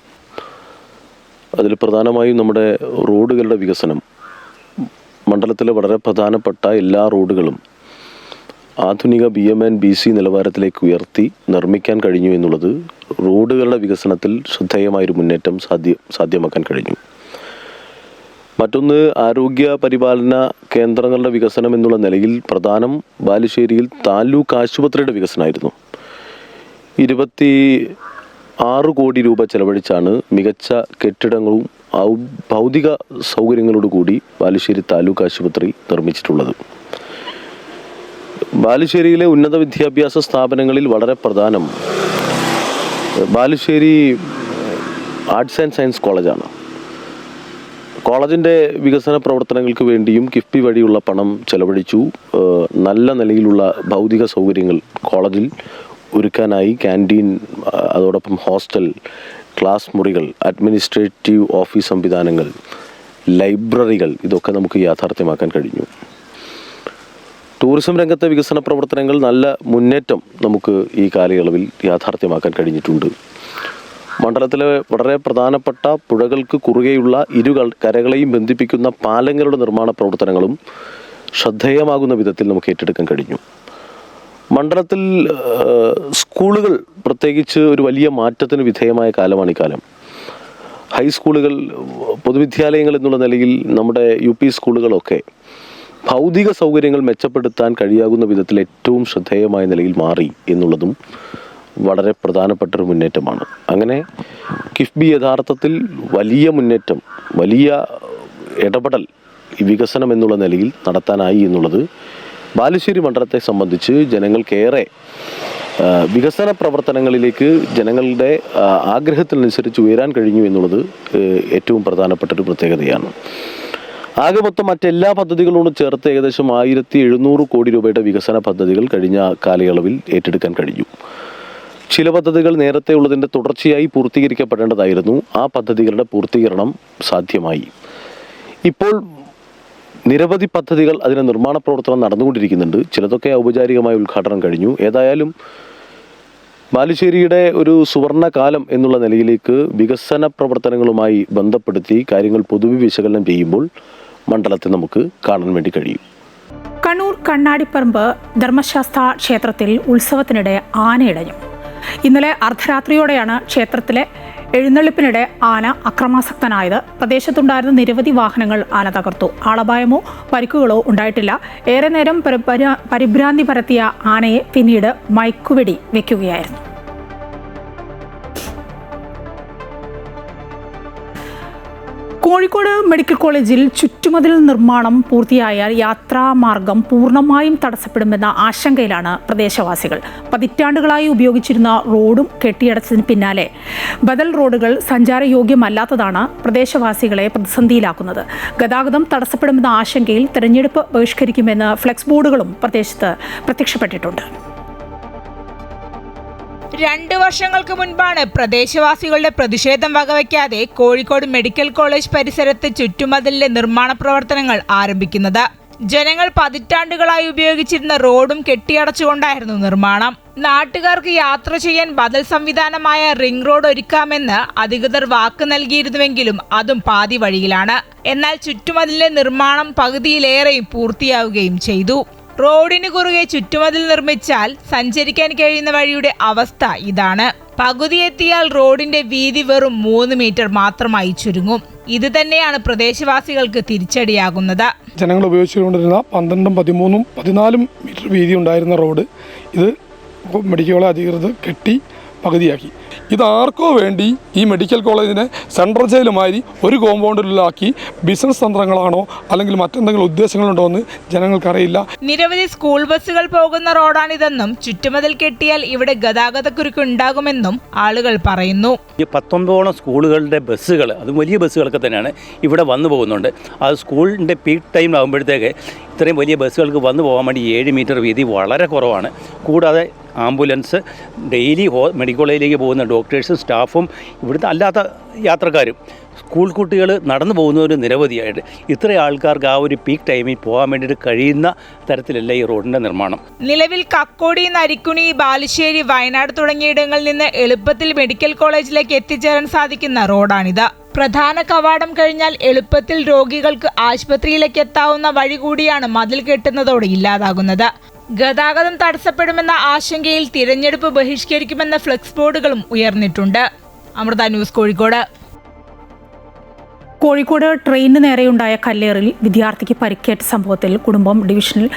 അതിൽ പ്രധാനമായും നമ്മുടെ റോഡുകളുടെ വികസനം, മണ്ഡലത്തിലെ വളരെ പ്രധാനപ്പെട്ട എല്ലാ റോഡുകളും ആധുനിക BMN/BC നിലവാരത്തിലേക്ക് ഉയർത്തി നിർമ്മിക്കാൻ കഴിഞ്ഞു എന്നുള്ളത് റോഡുകളുടെ വികസനത്തിൽ ശ്രദ്ധേയമായൊരു മുന്നേറ്റം സാധ്യമാക്കാൻ കഴിഞ്ഞു. മറ്റൊന്ന് ആരോഗ്യ പരിപാലന കേന്ദ്രങ്ങളുടെ വികസനം എന്നുള്ള നിലയിൽ പ്രധാനം ബാലുശ്ശേരിയിൽ താലൂക്ക് ആശുപത്രിയുടെ വികസനമായിരുന്നു. 26 കോടി രൂപ ചെലവഴിച്ചാണ് മികച്ച കെട്ടിടങ്ങളും ഭൗതിക സൗകര്യങ്ങളോടുകൂടി ബാലുശ്ശേരി താലൂക്ക് ആശുപത്രി നിർമ്മിച്ചിട്ടുള്ളത്. ബാലുശ്ശേരിയിലെ ഉന്നത വിദ്യാഭ്യാസ സ്ഥാപനങ്ങളിൽ വളരെ പ്രധാനം ബാലുശ്ശേരി ആർട്സ് ആൻഡ് സയൻസ് കോളേജാണ്. കോളേജിൻ്റെ വികസന പ്രവർത്തനങ്ങൾക്ക് വേണ്ടിയും കിഫ്ബി വഴിയുള്ള പണം ചെലവഴിച്ചു. നല്ല നിലയിലുള്ള ഭൗതിക സൗകര്യങ്ങൾ കോളേജിൽ ഒരുക്കാനായി ക്യാൻറ്റീൻ, അതോടൊപ്പം ഹോസ്റ്റൽ, ക്ലാസ് മുറികൾ, അഡ്മിനിസ്ട്രേറ്റീവ് ഓഫീസ് സംവിധാനങ്ങൾ, ലൈബ്രറികൾ, ഇതൊക്കെ നമുക്ക് യാഥാർത്ഥ്യമാക്കാൻ കഴിഞ്ഞു. ടൂറിസം രംഗത്തെ വികസന പ്രവർത്തനങ്ങൾ നല്ല മുന്നേറ്റം നമുക്ക് ഈ കാലയളവിൽ യാഥാർത്ഥ്യമാക്കാൻ കഴിഞ്ഞിട്ടുണ്ട്. മണ്ഡലത്തിലെ വളരെ പ്രധാനപ്പെട്ട പുഴകൾക്ക് കുറുകെയുള്ള ഇരു കരകളെയും ബന്ധിപ്പിക്കുന്ന പാലങ്ങളുടെ നിർമ്മാണ പ്രവർത്തനങ്ങളും ശ്രദ്ധേയമാകുന്ന വിധത്തിൽ നമുക്ക് ഏറ്റെടുക്കാൻ കഴിഞ്ഞു. മണ്ഡലത്തിൽ സ്കൂളുകൾ പ്രത്യേകിച്ച് ഒരു വലിയ മാറ്റത്തിന് വിധേയമായ കാലമാണ് ഈ കാലം. ഹൈസ്കൂളുകൾ, പൊതുവിദ്യാലയങ്ങൾ എന്നുള്ള നിലയിൽ നമ്മുടെ UP സ്കൂളുകളൊക്കെ ഭൗതിക സൗകര്യങ്ങൾ മെച്ചപ്പെടുത്താൻ കഴിയാകുന്ന വിധത്തിൽ ഏറ്റവും ശ്രദ്ധേയമായ നിലയിൽ മാറി എന്നുള്ളതും വളരെ പ്രധാനപ്പെട്ടൊരു മുന്നേറ്റമാണ്. അങ്ങനെ കിഫ്ബി യഥാർത്ഥത്തിൽ വലിയ മുന്നേറ്റം, വലിയ ഇടപെടൽ വികസനം എന്നുള്ള നിലയിൽ നടത്താനായി എന്നുള്ളത് ബാലുശ്ശേരി മണ്ഡലത്തെ സംബന്ധിച്ച് ജനങ്ങൾക്കേറെ വികസന പ്രവർത്തനങ്ങളിലേക്ക് ജനങ്ങളുടെ ആഗ്രഹത്തിനനുസരിച്ച് ഉയരാൻ കഴിഞ്ഞു എന്നുള്ളത് ഏറ്റവും പ്രധാനപ്പെട്ടൊരു പ്രത്യേകതയാണ്. ആകെ മൊത്തം മറ്റെല്ലാ പദ്ധതികളോടും ചേർത്ത് ഏകദേശം 1700 കോടി രൂപയുടെ വികസന പദ്ധതികൾ കഴിഞ്ഞ കാലയളവിൽ ഏറ്റെടുക്കാൻ കഴിഞ്ഞു. ചില പദ്ധതികൾ നേരത്തെ ഉള്ളതിൻ്റെ തുടർച്ചയായി പൂർത്തീകരിക്കപ്പെടേണ്ടതായിരുന്നു. ആ പദ്ധതികളുടെ പൂർത്തീകരണം സാധ്യമായി. ഇപ്പോൾ നിരവധി പദ്ധതികൾ അതിൻ്റെ നിർമ്മാണ പ്രവർത്തനം നടന്നുകൊണ്ടിരിക്കുന്നുണ്ട്. ചിലതൊക്കെ ഔപചാരികമായ ഉദ്ഘാടനം കഴിഞ്ഞു. ഏതായാലും ബാലുശ്ശേരിയുടെ ഒരു സുവർണ കാലം എന്നുള്ള നിലയിലേക്ക് വികസന പ്രവർത്തനങ്ങളുമായി ബന്ധപ്പെടുത്തി കാര്യങ്ങൾ പൊതുവെ വിശകലനം ചെയ്യുമ്പോൾ മണ്ഡലത്തെ നമുക്ക് കാണാൻ വേണ്ടി കഴിയും. കണ്ണൂർ കണ്ണാടിപ്പറമ്പ് ധർമ്മശാസ്ത്ര ക്ഷേത്രത്തിൽ ഉത്സവത്തിനിടെ ആനയിടഞ്ഞു. ഇന്നലെ അർദ്ധരാത്രിയോടെയാണ് ക്ഷേത്രത്തിലെ എഴുന്നള്ളിപ്പിനിടെ ആന അക്രമാസക്തനായത്. പ്രദേശത്തുണ്ടായിരുന്ന നിരവധി വാഹനങ്ങൾ ആന തകർത്തു. ആളപായമോ പരിക്കുകളോ ഉണ്ടായിട്ടില്ല. ഏറെ നേരം പരിഭ്രാന്തി പരത്തിയ ആനയെ പിന്നീട് മയക്കുവെടി വെക്കുകയായിരുന്നു. കോഴിക്കോട് മെഡിക്കൽ കോളേജിൽ ചുറ്റുമതിൽ നിർമ്മാണം പൂർത്തിയായാൽ യാത്രാമാർഗം പൂർണ്ണമായും തടസ്സപ്പെടുമെന്ന ആശങ്കയിലാണ് പ്രദേശവാസികൾ. പതിറ്റാണ്ടുകളായി ഉപയോഗിച്ചിരുന്ന റോഡും കെട്ടിയടച്ചതിന് പിന്നാലെ ബദൽ റോഡുകൾ സഞ്ചാരയോഗ്യമല്ലാത്തതാണ് പ്രദേശവാസികളെ പ്രതിസന്ധിയിലാക്കുന്നത്. ഗതാഗതം തടസ്സപ്പെടുമെന്ന ആശങ്കയിൽ തെരഞ്ഞെടുപ്പ് ബഹിഷ്കരിക്കുമെന്ന് ഫ്ലെക്സ് ബോർഡുകളും പ്രദേശത്ത് പ്രത്യക്ഷപ്പെട്ടിട്ടുണ്ട്. 2 വർഷങ്ങൾക്ക് മുൻപാണ് പ്രദേശവാസികളുടെ പ്രതിഷേധം വകവയ്ക്കാതെ കോഴിക്കോട് മെഡിക്കൽ കോളേജ് പരിസരത്ത് ചുറ്റുമതിലിന്റെ നിർമ്മാണ പ്രവർത്തനങ്ങൾ ആരംഭിക്കുന്നത്. ജനങ്ങൾ പതിറ്റാണ്ടുകളായി ഉപയോഗിച്ചിരുന്ന റോഡും കെട്ടിയടച്ചുകൊണ്ടായിരുന്നു നിർമ്മാണം. നാട്ടുകാർക്ക് യാത്ര ചെയ്യാൻ ബദൽ സംവിധാനമായ റിംഗ് റോഡ് ഒരുക്കാമെന്ന് അധികൃതർ വാക്ക് നൽകിയിരുന്നുവെങ്കിലും അതും പാതി വഴിയിലാണ്. എന്നാൽ ചുറ്റുമതിലിന്റെ നിർമ്മാണം പകുതിയിലേറെയും പൂർത്തിയാവുകയും ചെയ്തു. റോഡിന് കുറുകെ ചുറ്റുമതിൽ നിർമ്മിച്ചാൽ സഞ്ചരിക്കാൻ കഴിയുന്ന വഴിയുടെ അവസ്ഥ ഇതാണ്. പകുതി എത്തിയാൽ റോഡിന്റെ വീതി വെറും 3 മീറ്റർ മാത്രമായി ചുരുങ്ങും. ഇത് തന്നെയാണ് പ്രദേശവാസികൾക്ക് തിരിച്ചടിയാകുന്നത്. ജനങ്ങൾ ഉപയോഗിച്ചുകൊണ്ടിരുന്ന 12, 13, 14 മീറ്റർ വീതി ഉണ്ടായിരുന്ന റോഡ് ഇത് മെഡിക്കൽ കോളേജ് അധികൃതർ കെട്ടി പകുതിയാക്കി. ഇതാർക്കോ വേണ്ടി ഈ മെഡിക്കൽ കോളേജിനെ സെൻട്രൽ ജയിലുമായി ഒരു കോമ്പൗണ്ടിലാക്കി ബിസിനസ് തന്ത്രങ്ങളാണോ അല്ലെങ്കിൽ മറ്റെന്തെങ്കിലും ഉദ്ദേശങ്ങളുണ്ടോ എന്ന് ജനങ്ങൾക്കറിയില്ല. നിരവധി സ്കൂൾ ബസ്സുകൾ പോകുന്ന റോഡാണിതെന്നും ചുറ്റുമതിൽ കെട്ടിയാൽ ഇവിടെ ഗതാഗതക്കുരുക്ക് ഉണ്ടാകുമെന്നും ആളുകൾ പറയുന്നു. 19ഓളം സ്കൂളുകളുടെ ബസ്സുകൾ, അത് വലിയ ബസ്സുകളൊക്കെ തന്നെയാണ് ഇവിടെ വന്നു പോകുന്നുണ്ട്. അത് സ്കൂളിൻ്റെ പീക്ക് ടൈം ആകുമ്പോഴത്തേക്ക് ഇത്രയും വലിയ ബസ്സുകൾക്ക് വന്നു പോകാൻ വേണ്ടി 7 മീറ്റർ വീതി വളരെ കുറവാണ്. കൂടാതെ ആംബുലൻസ്, ഡെയിലി മെഡിക്കൽ കോളേജിലേക്ക് പോകുന്ന ഡോക്ടേഴ്സും സ്റ്റാഫും ഇവിടുത്തെ അല്ലാത്ത യാത്രക്കാരും സ്കൂൾ കുട്ടികൾ നടന്നു പോകുന്നവർ നിരവധിയായിട്ട് ഇത്രയും ആൾക്കാർക്ക് ആ ഒരു പീക്ക് ടൈമിൽ പോകാൻ വേണ്ടിയിട്ട് കഴിയുന്ന തരത്തിലല്ല ഈ റോഡിൻ്റെ നിർമ്മാണം. നിലവിൽ കക്കോടി, നരിക്കുണി, ബാലുശ്ശേരി, വയനാട് തുടങ്ങിയിടങ്ങളിൽ നിന്ന് എളുപ്പത്തിൽ മെഡിക്കൽ കോളേജിലേക്ക് എത്തിച്ചേരാൻ സാധിക്കുന്ന റോഡാണിത്. പ്രധാന കവാടം കഴിഞ്ഞാൽ എളുപ്പത്തിൽ രോഗികൾക്ക് ആശുപത്രിയിലേക്ക് എത്താവുന്ന വഴി കൂടിയാണ് മതിൽ കെട്ടുന്നതോടെ ഇല്ലാതാകുന്നത്. ഗതാഗതം തടസ്സപ്പെടുമെന്ന ആശങ്കയിൽ തിരഞ്ഞെടുപ്പ് ബഹിഷ്കരിക്കുമെന്ന ഫ്ലെക്സ് ബോർഡുകളും ഉയർന്നിട്ടുണ്ട്. അമൃത ന്യൂസ്, കോഴിക്കോട്. കോഴിക്കോട് ട്രെയിനിന് നേരെയുണ്ടായ കല്ലേറിൽ വിദ്യാർത്ഥിക്ക് പരിക്കേറ്റ സംഭവത്തിൽ കുടുംബം ഡിവിഷണൽ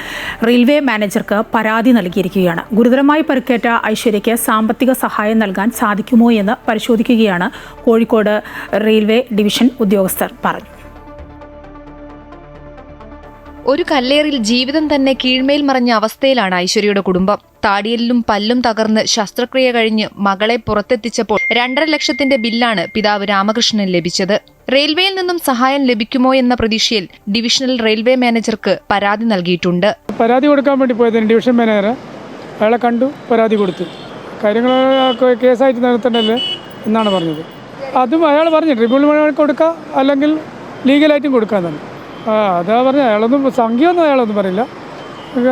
റെയിൽവേ മാനേജർക്ക് പരാതി നൽകിയിരിക്കുകയാണ്. ഗുരുതരമായി പരിക്കേറ്റ ഐശ്വര്യയ്ക്ക് സാമ്പത്തിക സഹായം നൽകാൻ സാധിക്കുമോ എന്ന് പരിശോധിക്കുകയാണ് കോഴിക്കോട് റെയിൽവേ ഡിവിഷൻ ഉദ്യോഗസ്ഥർ പറഞ്ഞു. ഒരു കല്ലേറിൽ ജീവിതം തന്നെ കീഴ്മേൽ മറഞ്ഞ അവസ്ഥയിലാണ് ഐശ്വര്യയുടെ കുടുംബം. താടിയെല്ലും പല്ലും തകർന്ന് ശസ്ത്രക്രിയ കഴിഞ്ഞ് മകളെ പുറത്തെത്തിച്ചപ്പോൾ 2.5 ലക്ഷത്തിന്റെ ബില്ലാണ് പിതാവ് രാമകൃഷ്ണൻ ലഭിച്ചത്. റെയിൽവേയിൽ നിന്നും സഹായം ലഭിക്കുമോ എന്ന പ്രതീക്ഷയിൽ ഡിവിഷണൽ റെയിൽവേ മാനേജർക്ക് പരാതി നൽകിയിട്ടുണ്ട്. പരാതി കൊടുക്കാൻ വേണ്ടി പോയതിന് ഡിവിഷൻ മാനേജർ അയാളെ കണ്ടു, പരാതി കൊടുത്തു. കാര്യങ്ങൾ കേസായിട്ട് നടത്തണ്ടല്ലേ എന്നാണ് പറഞ്ഞത്. അതും അയാൾ പറഞ്ഞു ട്രിബ്യൂണൽ കൊടുക്കാം, അല്ലെങ്കിൽ ലീഗലായിട്ടും കൊടുക്കാൻ തന്നെ. അതാ പറഞ്ഞ അയാളൊന്നും സംഖ്യയൊന്നും അയാളൊന്നും പറയില്ല,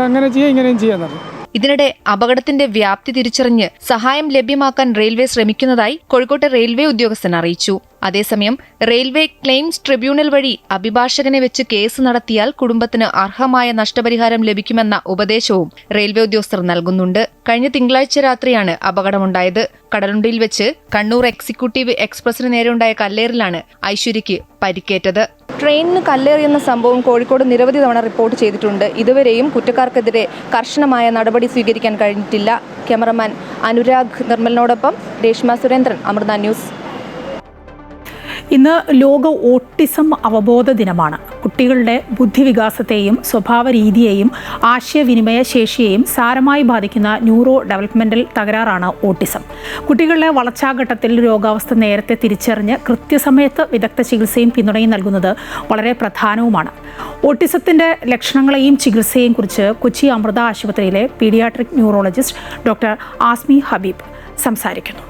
അങ്ങനെ ചെയ്യാം ഇങ്ങനെയും ചെയ്യാൻ പറഞ്ഞു. ഇതിനിടെ അപകടത്തിന്റെ വ്യാപ്തി തിരിച്ചറിഞ്ഞ് സഹായം ലഭ്യമാക്കാൻ റെയിൽവേ ശ്രമിക്കുന്നതായി കോഴിക്കോട്ടെ റെയിൽവേ ഉദ്യോഗസ്ഥൻ അറിയിച്ചു. അതേസമയം റെയിൽവേ ക്ലെയിംസ് ട്രിബ്യൂണൽ വഴി അഭിഭാഷകനെ വെച്ച് കേസ് നടത്തിയാൽ കുടുംബത്തിന് അർഹമായ നഷ്ടപരിഹാരം ലഭിക്കുമെന്ന ഉപദേശവും റെയിൽവേ ഉദ്യോഗസ്ഥർ നൽകുന്നുണ്ട്. കഴിഞ്ഞ തിങ്കളാഴ്ച രാത്രിയാണ് അപകടമുണ്ടായത്. കടലുണ്ടിയിൽ വെച്ച് കണ്ണൂർ എക്സിക്യൂട്ടീവ് എക്സ്പ്രസിന് നേരെയുണ്ടായ കല്ലേറിലാണ് ഐശ്വര്യയ്ക്ക് പരിക്കേറ്റത്. ട്രെയിനിന് കല്ലേറിയെന്ന സംഭവം കോഴിക്കോട് നിരവധി തവണ റിപ്പോർട്ട് ചെയ്തിട്ടുണ്ട്. ഇതുവരെയും കുറ്റക്കാർക്കെതിരെ കർശനമായ നടപടി സ്വീകരിക്കാൻ കഴിഞ്ഞിട്ടില്ല. ക്യാമറമാൻ അനുരാഗ് നിർമ്മലിനോടൊപ്പം രേഷ്മ സുരേന്ദ്രൻ, അമൃത ന്യൂസ്. ഇന്ന് ലോക ഓട്ടിസം അവബോധ ദിനമാണ്. കുട്ടികളുടെ ബുദ്ധിവികാസത്തെയും സ്വഭാവ രീതിയെയും ആശയവിനിമയ ശേഷിയെയും സാരമായി ബാധിക്കുന്ന ന്യൂറോ ഡെവലപ്മെന്റൽ തകരാറാണ് ഓട്ടിസം. കുട്ടികളുടെ വളർച്ചാഘട്ടത്തിൽ രോഗാവസ്ഥ നേരത്തെ തിരിച്ചറിഞ്ഞ് കൃത്യസമയത്ത് വിദഗ്ധ ചികിത്സയും പിന്തുണയും നൽകുന്നത് വളരെ പ്രധാനവുമാണ്. ഓട്ടിസത്തിന്റെ ലക്ഷണങ്ങളെയും ചികിത്സയെയും കുറിച്ച് കൊച്ചി അമൃത ആശുപത്രിയിലെ paediatric neurologist doctor Asmi Habeeb സംസാരിക്കുന്നു.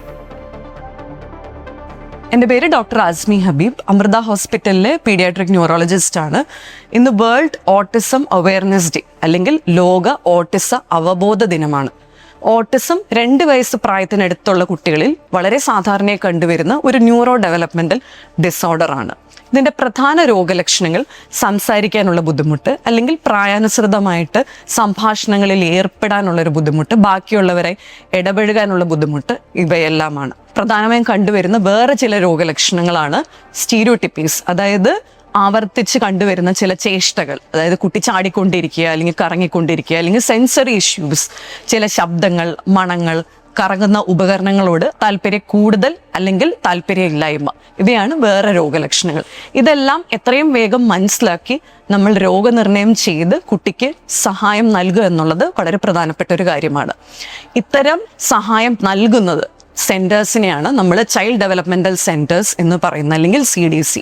എൻ്റെ പേര് ഡോക്ടർ ആസ്മി ഹബീബ്, അമൃത ഹോസ്പിറ്റലിലെ പീഡിയാട്രിക് ന്യൂറോളജിസ്റ്റ് ആണ്. ഇന്ന് വേൾഡ് ഓട്ടിസം അവയർനെസ് ഡേ അല്ലെങ്കിൽ ലോക ഓട്ടിസ അവബോധ ദിനമാണ്. ഓട്ടിസം 2 വയസ്സ് പ്രായത്തിനടുത്തുള്ള കുട്ടികളിൽ വളരെ സാധാരണയായി കണ്ടുവരുന്ന ഒരു ന്യൂറോ ഡെവലപ്മെന്റൽ ഡിസോർഡർ ആണ്. ഇതിൻ്റെ പ്രധാന രോഗലക്ഷണങ്ങൾ സംസാരിക്കാനുള്ള ബുദ്ധിമുട്ട്, അല്ലെങ്കിൽ പ്രായാനുസൃതമായിട്ട് സംഭാഷണങ്ങളിൽ ഏർപ്പെടാനുള്ളൊരു ബുദ്ധിമുട്ട്, ബാക്കിയുള്ളവരെ ഇടപഴകാനുള്ള ബുദ്ധിമുട്ട്, ഇവയെല്ലാമാണ്. പ്രധാനമായും കണ്ടുവരുന്ന വേറെ ചില രോഗലക്ഷണങ്ങളാണ് സ്റ്റീരിയോടിപ്പീസ്, അതായത് ആവർത്തിച്ച് കണ്ടുവരുന്ന ചില ചേഷ്ടകൾ, അതായത് കുട്ടി ചാടിക്കൊണ്ടിരിക്കുക, അല്ലെങ്കിൽ കറങ്ങിക്കൊണ്ടിരിക്കുക, അല്ലെങ്കിൽ സെൻസറി ഇഷ്യൂസ്, ചില ശബ്ദങ്ങൾ, മണങ്ങൾ, കറങ്ങുന്ന ഉപകരണങ്ങളോട് താല്പര്യം കൂടുതൽ അല്ലെങ്കിൽ താല്പര്യമില്ലായ്മ, ഇവയാണ് വേറെ രോഗലക്ഷണങ്ങൾ. ഇതെല്ലാം എത്രയും വേഗം മനസ്സിലാക്കി നമ്മൾ രോഗനിർണയം ചെയ്ത് കുട്ടിക്ക് സഹായം നൽകുക എന്നുള്ളത് വളരെ പ്രധാനപ്പെട്ട ഒരു കാര്യമാണ്. ഇത്തരം സഹായം നൽകുന്നത് സെന്റേഴ്സിനെയാണ് നമ്മൾ ചൈൽഡ് ഡെവലപ്മെന്റൽ സെന്റേഴ്സ് എന്ന് പറയുന്നത്, അല്ലെങ്കിൽ CDC.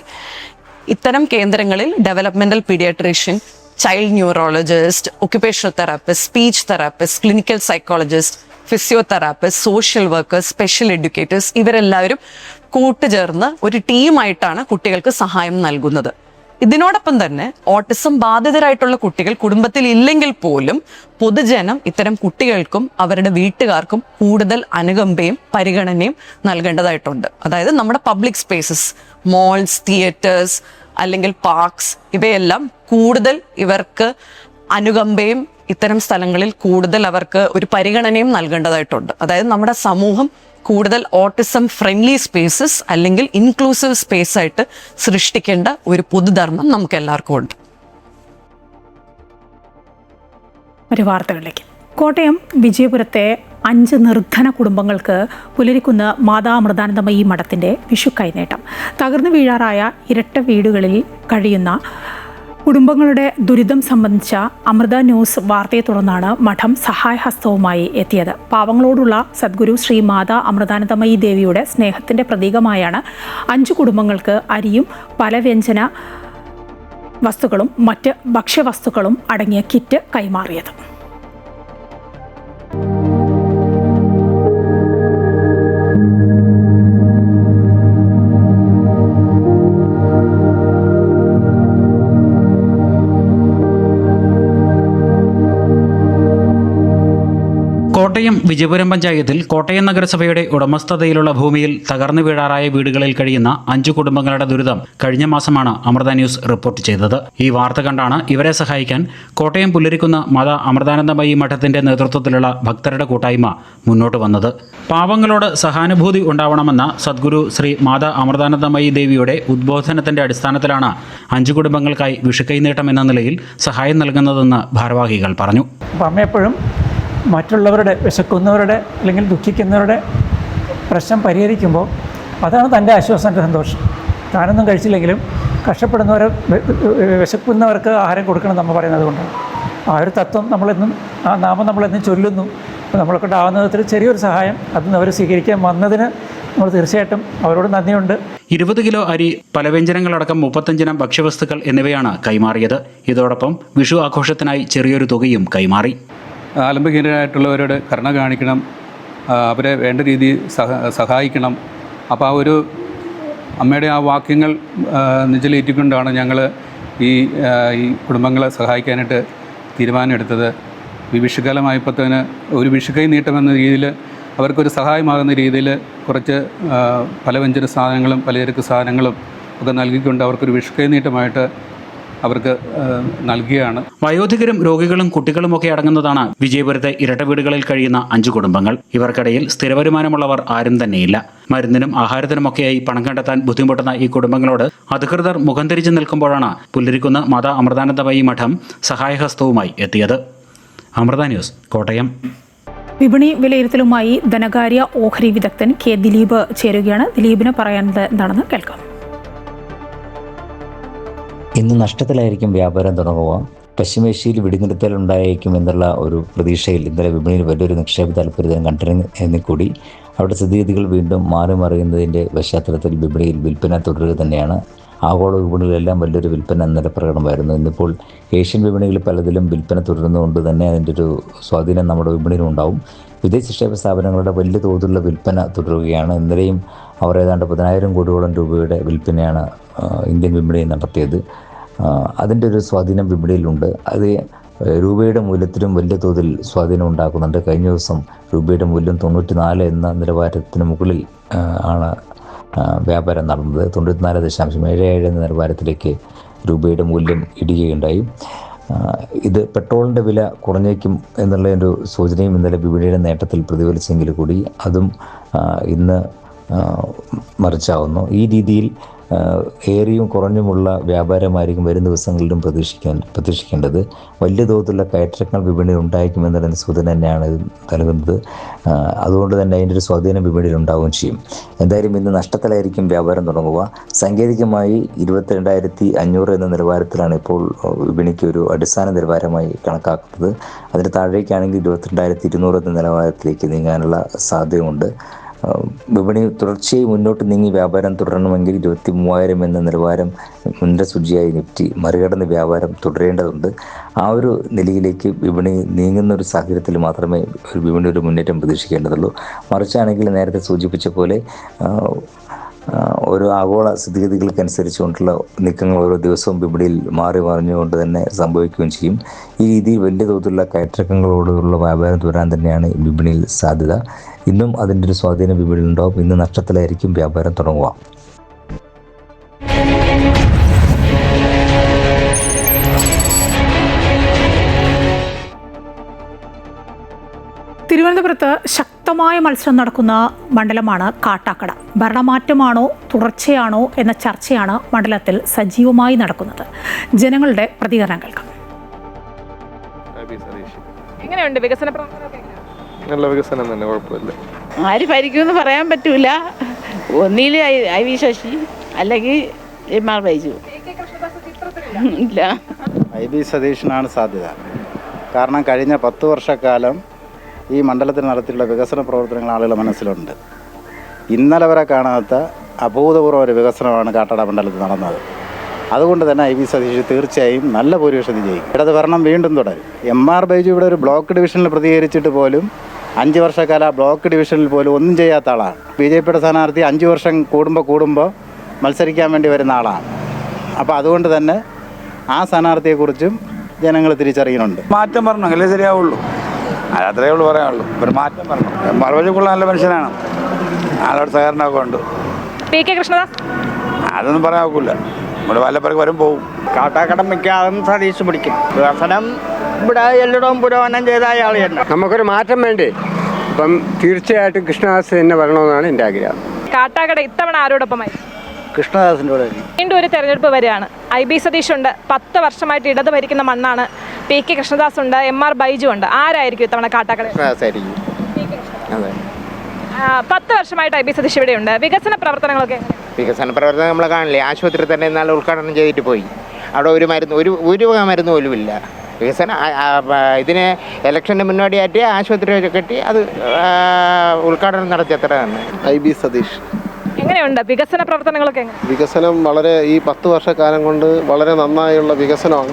ഇത്തരം കേന്ദ്രങ്ങളിൽ developmental paediatrician, child neurologist, occupational therapist, speech therapist, clinical psychologist, physiotherapist, social workers, special educators, ഇവരെല്ലാവരും കൂട്ടുചേർന്ന് ഒരു ടീമായിട്ടാണ് കുട്ടികൾക്ക് സഹായം നൽകുന്നത്. ഇതിനോടൊപ്പം തന്നെ ഓട്ടിസം ബാധിതരായിട്ടുള്ള കുട്ടികൾ കുടുംബത്തിൽ ഇല്ലെങ്കിൽ പോലും പൊതുജനം ഇത്തരം കുട്ടികൾക്കും അവരുടെ വീട്ടുകാർക്കും കൂടുതൽ അനുകമ്പയും പരിഗണനയും നൽകേണ്ടതായിട്ടുണ്ട്. അതായത് നമ്മുടെ പബ്ലിക് സ്പേസസ്, മോൾസ്, തിയേറ്റേഴ്സ് അല്ലെങ്കിൽ പാർക്സ്, ഇവയെല്ലാം കൂടുതൽ ഇവർക്ക് അനുകമ്പയും ഇത്തരം സ്ഥലങ്ങളിൽ കൂടുതൽ അവർക്ക് ഒരു പരിഗണനയും നൽകേണ്ടതായിട്ടുണ്ട്. അതായത് നമ്മുടെ സമൂഹം കൂടുതൽ ഓട്ടിസം ഫ്രണ്ട്ലി സ്പേസസ് അല്ലെങ്കിൽ ഇൻക്ലൂസീവ് സ്പേസ് ആയിട്ട് സൃഷ്ടിക്കേണ്ട ഒരു പൊതുധർമ്മം നമുക്ക് എല്ലാവർക്കും ഉണ്ട്. ഒരു വാർത്തകളിലേക്ക്. കോട്ടയം വിജയപുരത്തെ 5 നിർധന കുടുംബങ്ങൾക്ക് പുലരിക്കുന്ന് മാതാ അമൃതാനന്ദമയി മഠത്തിൻ്റെ വിഷു കൈനേട്ടം. തകർന്നു വീഴാറായ ഇരട്ട വീടുകളിൽ കഴിയുന്ന കുടുംബങ്ങളുടെ ദുരിതം സംബന്ധിച്ച അമൃത ന്യൂസ് വാർത്തയെ തുടർന്നാണ് മഠം സഹായഹസ്തവുമായി എത്തിയത്. പാവങ്ങളോടുള്ള സദ്ഗുരു ശ്രീ മാതാ അമൃതാനന്ദമയി ദേവിയുടെ സ്നേഹത്തിൻ്റെ പ്രതീകമായാണ് 5 കുടുംബങ്ങൾക്ക് അരിയും പലവ്യഞ്ജന വസ്തുക്കളും മറ്റ് ഭക്ഷ്യവസ്തുക്കളും അടങ്ങിയ കിറ്റ് കൈമാറിയത്. കോട്ടയം കോട്ടയം വിജയപുരം പഞ്ചായത്തിൽ കോട്ടയം നഗരസഭയുടെ ഉടമസ്ഥതയിലുള്ള ഭൂമിയിൽ തകർന്നു വീഴാറായ വീടുകളിൽ കഴിയുന്ന 5 കുടുംബങ്ങളുടെ ദുരിതം കഴിഞ്ഞ മാസമാണ് അമൃത ന്യൂസ് റിപ്പോർട്ട് ചെയ്തത്. ഈ വാർത്ത കണ്ടാണ് ഇവരെ സഹായിക്കാൻ കോട്ടയം പുല്ലരിക്കുന്ന് മാതാ അമൃതാനന്ദമയി മഠത്തിന്റെ നേതൃത്വത്തിലുള്ള ഭക്തരുടെ കൂട്ടായ്മ മുന്നോട്ട് വന്നത്. പാവങ്ങളോട് സഹാനുഭൂതി ഉണ്ടാവണമെന്ന സദ്ഗുരു ശ്രീ മാതാ അമൃതാനന്ദമയി ദേവിയുടെ ഉദ്ബോധനത്തിന്റെ അടിസ്ഥാനത്തിലാണ് 5 കുടുംബങ്ങൾക്കായി വിഷുക്കൈനീട്ടം എന്ന നിലയിൽ സഹായം നൽകുന്നതെന്ന് ഭാരവാഹികൾ പറഞ്ഞു. എപ്പോഴും മറ്റുള്ളവരുടെ വിശക്കുന്നവരുടെ അല്ലെങ്കിൽ ദുഃഖിക്കുന്നവരുടെ പ്രശ്നം പരിഹരിക്കുമ്പോൾ അതാണ് തൻ്റെ ആശ്വാസത്തിൻ്റെ സന്തോഷം. താനൊന്നും കഴിച്ചില്ലെങ്കിലും കഷ്ടപ്പെടുന്നവരെ വിശക്കുന്നവർക്ക് ആഹാരം കൊടുക്കണം നമ്മൾ പറയുന്നത് കൊണ്ടാണ്. ആ ഒരു തത്വം നമ്മളെന്നും ആ നാമം നമ്മളെന്നും ചൊല്ലുന്നു. നമ്മളെ കൊണ്ടാവുന്ന വിധത്തിൽ ചെറിയൊരു സഹായം അതിൽ അവർ സ്വീകരിക്കാൻ വന്നതിന് നമ്മൾ തീർച്ചയായിട്ടും അവരോട് നന്ദിയുണ്ട്. 20 കിലോ അരി, പലവ്യഞ്ജനങ്ങളടക്കം 35 ഇനം ഭക്ഷ്യവസ്തുക്കൾ എന്നിവയാണ് കൈമാറിയത്. ഇതോടൊപ്പം വിഷു ആഘോഷത്തിനായി ചെറിയൊരു തുകയും കൈമാറി. ആലംബഹീനരായിട്ടുള്ളവരോട് കരുണ കാണിക്കണം, അവരെ വേണ്ട രീതിയിൽ സഹായിക്കണം. അപ്പോൾ ആ ഒരു അമ്മയുടെ ആ വാക്യങ്ങൾ നെഞ്ചിലേറ്റിക്കൊണ്ടാണ് ഞങ്ങൾ ഈ കുടുംബങ്ങളെ സഹായിക്കാനായിട്ട് തീരുമാനമെടുത്തത്. ഈ വിഷുക്കാലമായപ്പോൾ തന്നെ ഒരു വിഷുക്കൈ നീട്ടമെന്ന രീതിയിൽ അവർക്കൊരു സഹായമാകുന്ന രീതിയിൽ കുറച്ച് പലവ്യഞ്ജന സാധനങ്ങളും പലചരക്ക് സാധനങ്ങളും ഒക്കെ നൽകിക്കൊണ്ട് അവർക്കൊരു വിഷുക്കൈ നീട്ടമായിട്ട് അവർക്ക് നൽകുകയാണ്. വയോധികരും രോഗികളും കുട്ടികളുമൊക്കെ അടങ്ങുന്നതാണ് വിജയപുരത്തെ ഇരട്ട വീടുകളിൽ കഴിയുന്ന 5 കുടുംബങ്ങൾ. ഇവർക്കിടയിൽ സ്ഥിരവരുമാനമുള്ളവർ ആരും തന്നെയില്ല. മരുന്നിനും ആഹാരത്തിനുമൊക്കെയായി പണം കണ്ടെത്താൻ ബുദ്ധിമുട്ടുന്ന ഈ കുടുംബങ്ങളോട് അധികൃതർ മുഖം തിരിച്ചു നിൽക്കുമ്പോഴാണ് പുല്ലരിക്കുന്ന് മാതാ അമൃതാനന്ദമയി മഠം സഹായഹസ്തവുമായി എത്തിയത്. അമൃത ന്യൂസ്, കോട്ടയം. വിപണി വിലയിരുത്തലുമായി ധനകാര്യ ഓഹരി വിദഗ്ധൻ കെ ദിലീപ് ചേരുകയാണ്. ദിലീപിന് പറയാനുള്ളത് എന്താണെന്ന് കേൾക്കാം. ഇന്ന് നഷ്ടത്തിലായിരിക്കും വ്യാപാരം തുടങ്ങുക. പശ്ചിമേഷ്യയിൽ വെടിനിർത്തൽ ഉണ്ടായേക്കും എന്നുള്ള ഒരു പ്രതീക്ഷയിൽ ഇന്നലെ വിപണിയിൽ വലിയൊരു നിക്ഷേപ താല്പര്യം കണ്ടിരുന്നെങ്കിൽ കൂടി അവിടെ സ്ഥിതിഗതികൾ വീണ്ടും മാറി മറിയുന്നതിൻ്റെ പശ്ചാത്തലത്തിൽ വിപണിയിൽ വിൽപ്പന തുടരുക തന്നെയാണ്. ആഗോള വിപണികളിലെല്ലാം വലിയൊരു വിൽപ്പന ഇന്നലെ പ്രകടമായിരുന്നു. ഇന്നിപ്പോൾ ഏഷ്യൻ വിപണികളിൽ പലതിലും വിൽപ്പന തുടരുന്നതുകൊണ്ട് തന്നെ അതിൻ്റെ ഒരു സ്വാധീനം നമ്മുടെ വിപണിയിലും ഉണ്ടാവും. വിദേശ നിക്ഷേപ സ്ഥാപനങ്ങളുടെ വലിയ തോതിലുള്ള വിൽപ്പന തുടരുകയാണ്. ഇന്നലെയും അവർ ഏതാണ്ട് 10,000 കോടിയോളം രൂപയുടെ വിൽപ്പനയാണ് ഇന്ത്യൻ വിപണിയിൽ നടത്തിയത്. അതിൻ്റെ ഒരു സ്വാധീനം വിപണിയിലുണ്ട്. അത് രൂപയുടെ മൂല്യത്തിലും വലിയ തോതിൽ സ്വാധീനം ഉണ്ടാക്കുന്നുണ്ട്. കഴിഞ്ഞ ദിവസം രൂപയുടെ മൂല്യം 94 എന്ന നിലവാരത്തിന് മുകളിൽ ആണ് വ്യാപാരം നടന്നത്. 94.77 എന്ന നിലവാരത്തിലേക്ക് രൂപയുടെ മൂല്യം ഇടിയുകയുണ്ടായി. ഇത് പെട്രോളിൻ്റെ വില കുറഞ്ഞേക്കും എന്നുള്ളൊരു സൂചനയും ഇന്നലെ വിപണിയുടെ നേട്ടത്തിൽ പ്രതിഫലിച്ചെങ്കിൽ കൂടി അതും ഇന്ന് മറിച്ചാവുന്നു. ഈ രീതിയിൽ ഏറിയും കുറഞ്ഞുമുള്ള വ്യാപാരമായിരിക്കും വരും ദിവസങ്ങളിലും പ്രതീക്ഷിക്കേണ്ടത്. വലിയ തോതിലുള്ള കയറ്റങ്ങൾ വിപണിയിൽ ഉണ്ടായിരിക്കുമെന്നതിന് സൂചന തന്നെയാണ് ഇത് നൽകുന്നത്. അതുകൊണ്ട് തന്നെ അതിൻ്റെ ഒരു സ്വാധീനം വിപണിയിൽ ഉണ്ടാവുകയും ചെയ്യും. എന്തായാലും ഇന്ന് നഷ്ടത്തിലായിരിക്കും വ്യാപാരം തുടങ്ങുക. സാങ്കേതികമായി 22,500 എന്ന നിലവാരത്തിലാണ് ഇപ്പോൾ വിപണിക്ക് ഒരു അടിസ്ഥാന നിലവാരമായി കണക്കാക്കുന്നത്. അതിന് താഴേക്കാണെങ്കിൽ 22,200 എന്ന നിലവാരത്തിലേക്ക് നീങ്ങാനുള്ള സാധ്യതയുണ്ട്. വിപണി തുടർച്ചയായി മുന്നോട്ട് നീങ്ങി വ്യാപാരം തുടരണമെങ്കിൽ 23,000 എന്ന നിലവാരം മുൻനിര സൂചിയായി നിഫ്റ്റി മറികടന്ന് വ്യാപാരം തുടരേണ്ടതുണ്ട്. ആ ഒരു നിലയിലേക്ക് വിപണി നീങ്ങുന്ന ഒരു സാഹചര്യത്തിൽ മാത്രമേ ഒരു വിപണി ഒരു മുന്നേറ്റം പ്രതീക്ഷിക്കേണ്ടതുള്ളൂ. മറിച്ചാണെങ്കിൽ നേരത്തെ സൂചിപ്പിച്ച പോലെ ഓരോ ആഗോള സ്ഥിതിഗതികൾക്കനുസരിച്ചുകൊണ്ടുള്ള നീക്കങ്ങൾ ഓരോ ദിവസവും വിപണിയിൽ മാറി മറിഞ്ഞുകൊണ്ട് തന്നെ സംഭവിക്കുകയും ചെയ്യും. ഈ രീതിയിൽ വലിയ തോതിലുള്ള കയറ്റങ്ങളോടുള്ള വ്യാപാരം തുടരാൻ തന്നെയാണ് വിപണിയിൽ സാധ്യത. ഇന്നും അതിൻ്റെ ഒരു സ്വാധീനം വിപണിയിൽ ഉണ്ടാവും. ഇന്ന് നഷ്ടത്തിലായിരിക്കും വ്യാപാരം തുടങ്ങുക. തിരുവനന്തപുരത്ത് ശക്തമായ മത്സരം നടക്കുന്ന മണ്ഡലമാണ് കാട്ടാക്കട. ഭരണമാറ്റമാണോ തുടർച്ചയാണോ എന്ന ചർച്ചയാണ് മണ്ഡലത്തിൽ സജീവമായി നടക്കുന്നത്. ജനങ്ങളുടെ പ്രതികരണം കേൾക്കാം. എങ്ങനെയുണ്ട് വികസന പ്രവർത്തനം? നല്ല വികസനം തന്നെ, കുഴപ്പമില്ല. ആര് ഭരിക്കുമെന്ന് പറയാൻ പറ്റൂല. ഒന്നിൽ ഐ വി ശശി അല്ലെങ്കിൽ എം.ആർ. ബൈജു. ഇല്ല, ഐ വി സതീഷിനാണ് സാധ്യത. കാരണം കഴിഞ്ഞ 10 വർഷക്കാലം ഈ മണ്ഡലത്തിൽ നടത്തിയുള്ള വികസന പ്രവർത്തനങ്ങൾ ആളുകളുടെ മനസ്സിലുണ്ട്. ഇന്നലെ വരെ കാണാത്ത അഭൂതപൂർവ്വ ഒരു വികസനമാണ് കാട്ടാക്കട മണ്ഡലത്തിൽ നടന്നത്. അതുകൊണ്ട് തന്നെ ഐ വി സതീഷ് തീർച്ചയായും നല്ല ഭൂരിപക്ഷത്തിൽ ജയിക്കും. ഇടത് ഭരണം വീണ്ടും തുടരും. എം.ആർ. ബൈജു ഇവിടെ ഒരു ബ്ലോക്ക് ഡിവിഷനിൽ പ്രതികരിച്ചിട്ട് പോലും 5 വർഷക്കാലം ആ ബ്ലോക്ക് ഡിവിഷനിൽ പോലും ഒന്നും ചെയ്യാത്ത ആളാണ്. ബി.ജെ.പിയുടെ സ്ഥാനാർത്ഥി 5 വർഷം കൂടുമ്പോൾ മത്സരിക്കാൻ വേണ്ടി വരുന്ന ആളാണ്. അപ്പോൾ അതുകൊണ്ട് തന്നെ ആ സ്ഥാനാർത്ഥിയെക്കുറിച്ചും ജനങ്ങൾ തിരിച്ചറിയുന്നുണ്ട്. മാറ്റം പറഞ്ഞെങ്കിലേ ശരിയാവുള്ളൂ. അതത്രേ ഉള്ളൂ പറയാനുള്ളൂ. ഒരു മാറ്റം വരണം. മറുപടിക്കുള്ള നല്ല മനുഷ്യനാണ്, ആളോട് സഹകരണമൊക്കെ ഉണ്ട്. പി കെ കൃഷ്ണദാസ് അതൊന്നും പറയാൻ ഒക്കില്ല. ഇവിടെ വല്ലപ്പുറക്ക് വരും പോവും. കാട്ടാക്കട മിക്കാതും സതീഷ് പിടിക്കും. വികസനം ഇവിടെ എല്ലായിടവും പുരോഗമനം ചെയ്ത അയാൾ തന്നെ. നമുക്കൊരു മാറ്റം വേണ്ടേ? അപ്പം തീർച്ചയായിട്ടും കൃഷ്ണദാസ് തന്നെ വരണമെന്നാണ് എൻ്റെ ആഗ്രഹം. കാട്ടാക്കട ഇത്തവണ ആരോടൊപ്പമായി? കൃഷ്ണദാസിൻ്റെ കൂടെ. വീണ്ടും ഒരു തെരഞ്ഞെടുപ്പ് വരികയാണ്. IB സതീഷ് ഉണ്ട്, 10 വർഷമായിട്ട് ഇടത് ഭരിക്കുന്ന മണ്ണാണ്. പി കെ കൃഷ്ണദാസ് ഉണ്ട്, MR ബൈജു ഉണ്ട്. ആരായിരിക്കും ഇത്തവണ കാട്ടാക്കട? 10 വർഷമായിട്ട് IB സതീഷ് ഇവിടെയുണ്ട്. വികസന പ്രവർത്തനങ്ങളൊക്കെ വികസന പ്രവർത്തനം നമ്മൾ കാണില്ലേ? ആശുപത്രി തന്നെ ഇന്നാൾ ഉദ്ഘാടനം ചെയ്തിട്ട് പോയി. അവിടെ ഒരു മരുന്ന് ഒരു മരുന്ന് പോലും ഇല്ല. വികസനം ഇതിന് ഇലക്ഷന് മുന്നോടിയായിട്ട് ആശുപത്രി കെട്ടി അത് ഉദ്ഘാടനം നടത്തി അത്ര തന്നെ. IB സതീഷ് എങ്ങനെയുണ്ട് വികസന പ്രവർത്തനങ്ങളൊക്കെ? വികസനം വളരെ ഈ 10 വർഷക്കാലം കൊണ്ട് വളരെ നന്നായുള്ള വികസനമാണ്.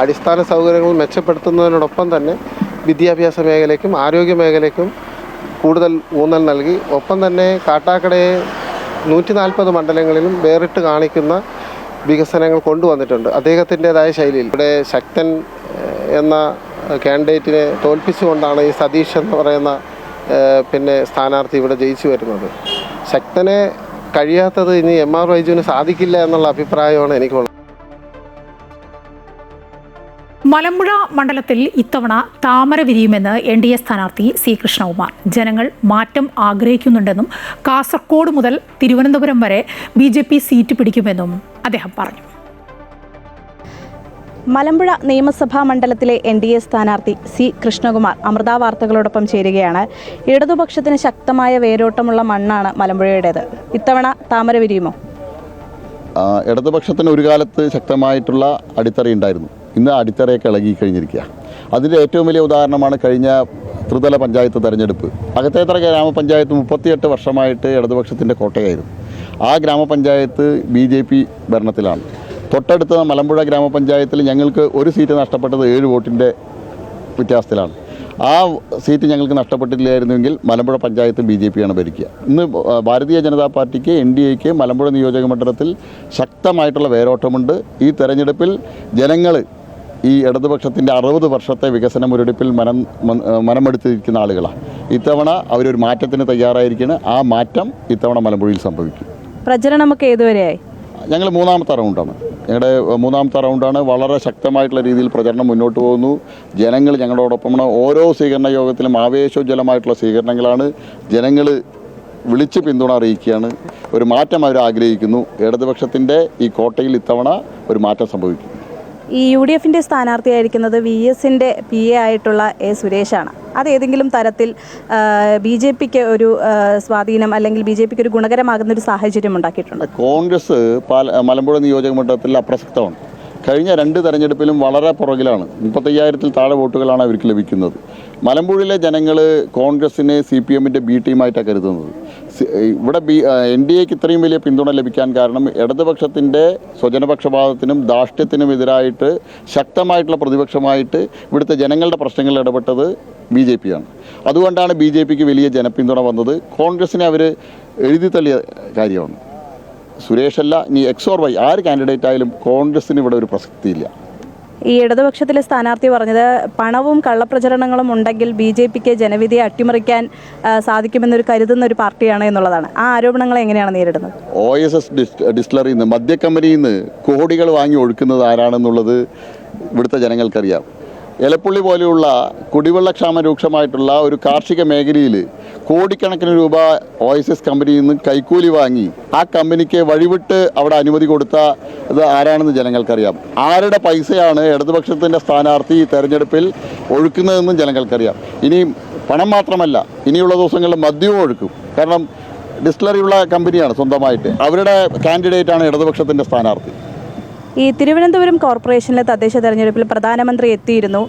അടിസ്ഥാന സൗകര്യങ്ങൾ മെച്ചപ്പെടുത്തുന്നതിനോടൊപ്പം തന്നെ വിദ്യാഭ്യാസ മേഖലയ്ക്കും ആരോഗ്യ മേഖലയ്ക്കും കൂടുതൽ ഊന്നൽ നൽകി. ഒപ്പം തന്നെ കാട്ടാക്കടയെ 140 മണ്ഡലങ്ങളിലും വേറിട്ട് കാണിക്കുന്ന വികസനങ്ങൾ കൊണ്ടുവന്നിട്ടുണ്ട് അദ്ദേഹത്തിൻ്റെതായ ശൈലിയിൽ. ഇവിടെ ശക്തൻ എന്ന കാൻഡിഡേറ്റിനെ തോൽപ്പിച്ചുകൊണ്ടാണ് ഈ സതീഷ് എന്ന് പറയുന്ന സ്ഥാനാർത്ഥി ഇവിടെ ജയിച്ചു വരുന്നത്. ശക്തനെ കഴിയാത്തത് ഇനി MR ബൈജുവിന് സാധിക്കില്ല എന്നുള്ള അഭിപ്രായമാണ് എനിക്കുള്ളത്. മലമ്പുഴ മണ്ഡലത്തിൽ ഇത്തവണ താമര വിരിയുമെന്ന് NDA സ്ഥാനാർത്ഥി C. കൃഷ്ണകുമാർ. ജനങ്ങൾ മാറ്റം ആഗ്രഹിക്കുന്നുണ്ടെന്നും കാസർഗോഡ് മുതൽ തിരുവനന്തപുരം വരെ BJP സീറ്റ് പിടിക്കുമെന്നും അദ്ദേഹം പറഞ്ഞു. മലമ്പുഴ നിയമസഭാ മണ്ഡലത്തിലെ NDA സ്ഥാനാർത്ഥി C. കൃഷ്ണകുമാർ അമൃത വാർത്തകളോടൊപ്പം ചേരുകയാണ്. ഇടതുപക്ഷത്തിന് ശക്തമായ വേരോട്ടമുള്ള മണ്ണാണ് മലമ്പുഴയുടേത്. ഇത്തവണ താമര വിരിയുമോ? ഇടതുപക്ഷത്തിന് ഒരു കാലത്ത് ശക്തമായിട്ടുള്ള അടിത്തറയുണ്ടായിരുന്നു. ഇന്ന് അടിത്തറയൊക്കെ ഇളകി കഴിഞ്ഞിരിക്കുക. അതിൻ്റെ ഏറ്റവും വലിയ ഉദാഹരണമാണ് കഴിഞ്ഞ ത്രിതല പഞ്ചായത്ത് തെരഞ്ഞെടുപ്പ്. അകത്തേത്തറ ഗ്രാമപഞ്ചായത്ത് 38 വർഷമായിട്ട് ഇടതുപക്ഷത്തിൻ്റെ കോട്ടയായിരുന്നു. ആ ഗ്രാമപഞ്ചായത്ത് BJP ഭരണത്തിലാണ്. തൊട്ടടുത്ത മലമ്പുഴ ഗ്രാമപഞ്ചായത്തിൽ ഞങ്ങൾക്ക് ഒരു സീറ്റ് നഷ്ടപ്പെട്ടത് 7 വോട്ടിൻ്റെ വ്യത്യാസത്തിലാണ്. ആ സീറ്റ് ഞങ്ങൾക്ക് നഷ്ടപ്പെട്ടില്ലായിരുന്നുവെങ്കിൽ മലമ്പുഴ പഞ്ചായത്ത് BJP ആണ് ഭരിക്കുക. ഇന്ന് ഭാരതീയ ജനതാ പാർട്ടിക്ക് NDAക്ക് മലമ്പുഴ നിയോജക മണ്ഡലത്തിൽ ശക്തമായിട്ടുള്ള വേരോട്ടമുണ്ട്. ഈ തെരഞ്ഞെടുപ്പിൽ ജനങ്ങൾ ഈ ഇടതുപക്ഷത്തിൻ്റെ 60 വർഷത്തെ വികസന മുരടിപ്പിൽ മനമെടുത്തിരിക്കുന്ന ആളുകളാണ്. ഇത്തവണ അവരൊരു മാറ്റത്തിന് തയ്യാറായിരിക്കുകയാണ്. ആ മാറ്റം ഇത്തവണ മലമ്പുഴയിൽ സംഭവിക്കും. പ്രചരണമൊക്കെ ഏതുവരെയായി? ഞങ്ങൾ മൂന്നാമത്തെ റൗണ്ടാണ്. ഞങ്ങളുടെ മൂന്നാമത്തെ റൗണ്ടാണ്. വളരെ ശക്തമായിട്ടുള്ള രീതിയിൽ പ്രചരണം മുന്നോട്ട് പോകുന്നു. ജനങ്ങൾ ഞങ്ങളോടൊപ്പമാണ്. ഓരോ സ്വീകരണ യോഗത്തിലും ആവേശോജ്വലമായിട്ടുള്ള സ്വീകരണങ്ങളാണ്. ജനങ്ങൾ വിളിച്ച് പിന്തുണ അറിയിക്കുകയാണ്. ഒരു മാറ്റം അവർ ആഗ്രഹിക്കുന്നു. ഇടതുപക്ഷത്തിൻ്റെ ഈ കോട്ടയിൽ ഇത്തവണ ഒരു മാറ്റം സംഭവിക്കും. ഈ UDFൻ്റെ സ്ഥാനാർത്ഥിയായിരിക്കുന്നത് VSൻ്റെ PA ആയിട്ടുള്ള A. സുരേഷാണ്. അത് ഏതെങ്കിലും തരത്തിൽ BJPക്ക് ഒരു സ്വാധീനം അല്ലെങ്കിൽ BJPക്ക് ഒരു ഗുണകരമാകുന്ന ഒരു സാഹചര്യം ഉണ്ടാക്കിയിട്ടുണ്ട്? കോൺഗ്രസ് മലമ്പുഴ നിയോജക മണ്ഡലത്തിൽ അപ്രസക്തമാണ്. കഴിഞ്ഞ 2 തെരഞ്ഞെടുപ്പിലും വളരെ പുറകിലാണ്. 35,000-ൽ താഴെ വോട്ടുകളാണ് അവർക്ക് ലഭിക്കുന്നത്. മലമ്പുഴയിലെ ജനങ്ങൾ കോൺഗ്രസിനെ CPMൻ്റെ B ടീമായിട്ടാണ് കരുതുന്നത്. ഇവിടെ NDAക്ക് ഇത്രയും വലിയ പിന്തുണ ലഭിക്കാൻ കാരണം ഇടതുപക്ഷത്തിൻ്റെ സ്വജനപക്ഷപാതത്തിനും ധാർഷ്ട്യത്തിനും എതിരായിട്ട് ശക്തമായിട്ടുള്ള പ്രതിപക്ഷമായിട്ട് ഇവിടുത്തെ ജനങ്ങളുടെ പ്രശ്നങ്ങളിൽ ഇടപെട്ടത് BJP ആണ്. അതുകൊണ്ടാണ് BJPക്ക് വലിയ ജനപിന്തുണ വന്നത്. കോൺഗ്രസിനെ അവർ എഴുതി തള്ളിയ കാര്യമാണ്. സുരേഷല്ല, ഇനി X or Y ആര് കാൻഡിഡേറ്റ് ആയാലും കോൺഗ്രസിന് ഇവിടെ ഒരു പ്രസക്തിയില്ല. ഈ ഇടതുപക്ഷത്തിലെ സ്ഥാനാർത്ഥി പറഞ്ഞത് പണവും കള്ളപ്രചരണങ്ങളും ഉണ്ടെങ്കിൽ BJPക്ക് ജനവിധിയെ അട്ടിമറിക്കാൻ സാധിക്കുമെന്നൊരു കരുതുന്ന ഒരു പാർട്ടിയാണ് എന്നുള്ളതാണ്. ആ ആരോപണങ്ങളെ എങ്ങനെയാണ് നേരിടുന്നത്? OSS ഡിസ്റ്റിലറിയിൽ നിന്ന് മദ്യക്കമ്പനിയിൽ നിന്ന് കോടികൾ വാങ്ങി ഒഴുക്കുന്നത് ആരാണെന്നുള്ളത് ഇവിടുത്തെ ജനങ്ങൾക്കറിയാം. എലപ്പുള്ളി പോലെയുള്ള കുടിവെള്ളക്ഷാമം രൂക്ഷമായിട്ടുള്ള ഒരു കാർഷിക മേഖലയിൽ കോടിക്കണക്കിന് രൂപ OSS കമ്പനിയിൽ നിന്ന് കൈക്കൂലി വാങ്ങി ആ കമ്പനിക്ക് വഴിവിട്ട് അവിടെ അനുമതി കൊടുത്ത ഇത് ആരാണെന്ന് ജനങ്ങൾക്കറിയാം. ആരുടെ പൈസയാണ് ഇടതുപക്ഷത്തിൻ്റെ സ്ഥാനാർത്ഥി തെരഞ്ഞെടുപ്പിൽ ഒഴുക്കുന്നതെന്നും ജനങ്ങൾക്കറിയാം. ഇനി പണം മാത്രമല്ല, ഇനിയുള്ള ദിവസങ്ങളിൽ മദ്യവും ഒഴുക്കും. കാരണം ഡിസ്റ്റിലറിയുള്ള കമ്പനിയാണ് സ്വന്തമായിട്ട്. അവരുടെ കാൻഡിഡേറ്റാണ് ഇടതുപക്ഷത്തിൻ്റെ സ്ഥാനാർത്ഥി. ഈ തിരുവനന്തപുരം കോർപ്പറേഷനിലെ തദ്ദേശ തെരഞ്ഞെടുപ്പിൽ പ്രധാനമന്ത്രി എത്തിയിരുന്നു.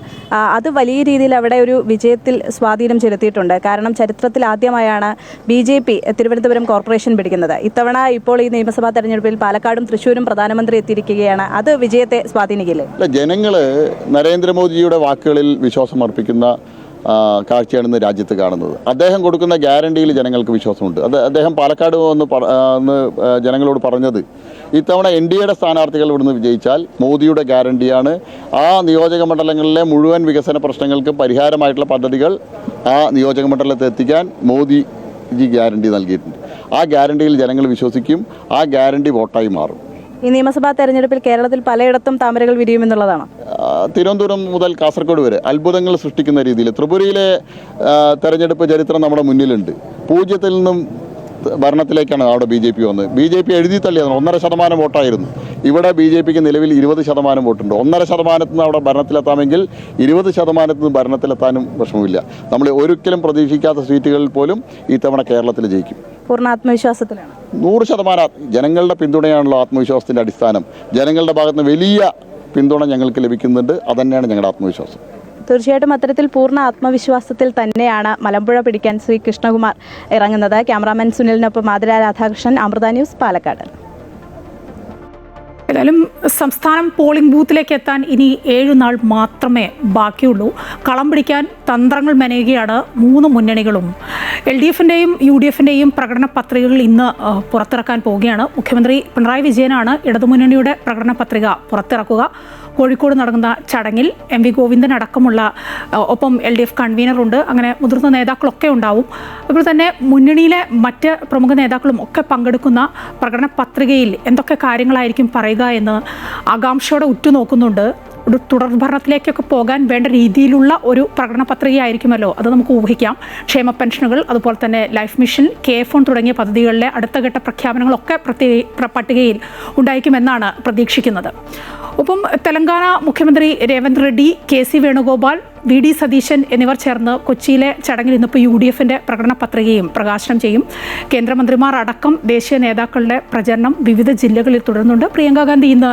അത് വലിയ രീതിയിൽ അവിടെ ഒരു വിജയത്തിൽ സ്വാധീനം ചെലുത്തിയിട്ടുണ്ട്. കാരണം ചരിത്രത്തിൽ ആദ്യമായാണ് BJP തിരുവനന്തപുരം കോർപ്പറേഷൻ പിടിക്കുന്നത്. ഇത്തവണ ഇപ്പോൾ ഈ നിയമസഭാ തെരഞ്ഞെടുപ്പിൽ പാലക്കാടും തൃശ്ശൂരും പ്രധാനമന്ത്രി എത്തിയിരിക്കുകയാണ്. അത് വിജയത്തെ സ്വാധീനിക്കില്ലേ? ജനങ്ങൾ നരേന്ദ്രമോദിയുടെ വാക്കുകളിൽ വിശ്വാസം അർപ്പിക്കുന്ന കാഴ്ചയാണ് ഇന്ന് രാജ്യത്ത് കാണുന്നത്. അദ്ദേഹം കൊടുക്കുന്ന ഗ്യാരണ്ടിയിൽ ജനങ്ങൾക്ക് വിശ്വാസമുണ്ട്. അദ്ദേഹം പാലക്കാട് വന്ന് ജനങ്ങളോട് പറഞ്ഞത് ഇത്തവണ NDAയുടെ സ്ഥാനാർത്ഥികൾ ഇവിടുന്ന് വിജയിച്ചാൽ മോദിയുടെ ഗ്യാരണ്ടിയാണ്, ആ നിയോജക മണ്ഡലങ്ങളിലെ മുഴുവൻ വികസന പ്രശ്നങ്ങൾക്ക് പരിഹാരമായിട്ടുള്ള പദ്ധതികൾ ആ നിയോജക മണ്ഡലത്തിൽ എത്തിക്കാൻ മോദിജി ഗ്യാരണ്ടി നൽകിയിട്ടുണ്ട്. ആ ഗ്യാരണ്ടിയിൽ ജനങ്ങൾ വിശ്വസിക്കും, ആ ഗ്യാരണ്ടി വോട്ടായി മാറും. ഈ നിയമസഭാ തെരഞ്ഞെടുപ്പിൽ കേരളത്തിൽ പലയിടത്തും താമരകൾ വിരിയുമെന്നുള്ളതാണ്. തിരുവനന്തപുരം മുതൽ കാസർഗോഡ് വരെ അത്ഭുതങ്ങൾ സൃഷ്ടിക്കുന്ന രീതിയിൽ ത്രിപുരയിലെ തെരഞ്ഞെടുപ്പ് ചരിത്രം നമ്മുടെ മുന്നിലുണ്ട്. 0-ൽ നിന്നും ഭരണത്തിലേക്കാണ് അവിടെ BJP വന്നത്. BJP എഴുതി തള്ളിയതാണ്. 1.5% വോട്ടായിരുന്നു. ഇവിടെ BJPക്ക് നിലവിൽ 20% വോട്ടുണ്ട്. 1.5% നിന്ന് അവിടെ ഭരണത്തിലെത്താമെങ്കിൽ 20% നിന്ന് ഭരണത്തിലെത്താനും വിഷമമില്ല. നമ്മൾ ഒരിക്കലും പ്രതീക്ഷിക്കാത്ത സീറ്റുകളിൽ പോലും ഇത്തവണ കേരളത്തിൽ ജയിക്കും. പൂർണ്ണ ആത്മവിശ്വാസത്തിലാണ്. 100% ജനങ്ങളുടെ പിന്തുണയാണല്ലോ ആത്മവിശ്വാസത്തിൻ്റെ അടിസ്ഥാനം. ജനങ്ങളുടെ ഭാഗത്ത് നിന്ന് വലിയ പിന്തുണ ഞങ്ങൾക്ക് ലഭിക്കുന്നുണ്ട്. അതുതന്നെയാണ് ഞങ്ങളുടെ ആത്മവിശ്വാസം. തീർച്ചയായിട്ടും അത്തരത്തിൽ പൂർണ്ണ ആത്മവിശ്വാസത്തിൽ തന്നെയാണ് മലമ്പുഴ പിടിക്കാൻ ശ്രീ കൃഷ്ണകുമാർ ഇറങ്ങുന്നത്. ക്യാമറാമാൻ സുനിലിനൊപ്പം ആതിര രാധാകൃഷ്ണൻ, അമൃത ന്യൂസ്, പാലക്കാട്. ഏതായാലും സംസ്ഥാനം പോളിംഗ് ബൂത്തിലേക്ക് എത്താൻ ഇനി 7 നാൾ മാത്രമേ ബാക്കിയുള്ളൂ. കളം പിടിക്കാൻ തന്ത്രങ്ങൾ മെനയുകയാണ് 3 മുന്നണികളും. LDFിൻ്റെയും UDFിൻ്റെയും പ്രകടന പത്രികകൾ ഇന്ന് പുറത്തിറക്കാൻ പോവുകയാണ്. മുഖ്യമന്ത്രി പിണറായി വിജയനാണ് ഇടതുമുന്നണിയുടെ പ്രകടന പത്രിക പുറത്തിറക്കുക. കോഴിക്കോട് നടക്കുന്ന ചടങ്ങിൽ MV ഗോവിന്ദൻ അടക്കമുള്ള ഒപ്പം LDF കൺവീനറുണ്ട്. അങ്ങനെ മുതിർന്ന നേതാക്കളൊക്കെ ഉണ്ടാവും. അതുപോലെ തന്നെ മുന്നണിയിലെ മറ്റ് പ്രമുഖ നേതാക്കളും ഒക്കെ പങ്കെടുക്കുന്ന പ്രകടന പത്രികയിൽ എന്തൊക്കെ കാര്യങ്ങളായിരിക്കും പറയുക എന്ന് ആകാംക്ഷയോടെ ഉറ്റുനോക്കുന്നുണ്ട്. ഒരു തുടർഭരണത്തിലേക്കൊക്കെ പോകാൻ വേണ്ട രീതിയിലുള്ള ഒരു പ്രകടന പത്രികയായിരിക്കുമല്ലോ, അത് നമുക്ക് ഊഹിക്കാം. ക്ഷേമ പെൻഷനുകൾ, അതുപോലെ തന്നെ ലൈഫ് മിഷൻ, KFON തുടങ്ങിയ പദ്ധതികളിലെ അടുത്ത ഘട്ട പ്രഖ്യാപനങ്ങളൊക്കെ പട്ടികയിൽ ഉണ്ടായിരിക്കുമെന്നാണ് പ്രതീക്ഷിക്കുന്നത്. ഒപ്പം തെലങ്കാന മുഖ്യമന്ത്രി രേവന്ത് റെഡ്ഡി, KC വേണുഗോപാൽ, VD സതീശൻ എന്നിവർ ചേർന്ന് കൊച്ചിയിലെ ചടങ്ങിൽ ഇന്നിപ്പോൾ UDFിൻ്റെ പ്രകടന പത്രികയും പ്രകാശനം ചെയ്യും. കേന്ദ്രമന്ത്രിമാർ അടക്കം ദേശീയ നേതാക്കളുടെ പ്രചരണം വിവിധ ജില്ലകളിൽ തുടരുന്നുണ്ട്. പ്രിയങ്ക ഗാന്ധി ഇന്ന്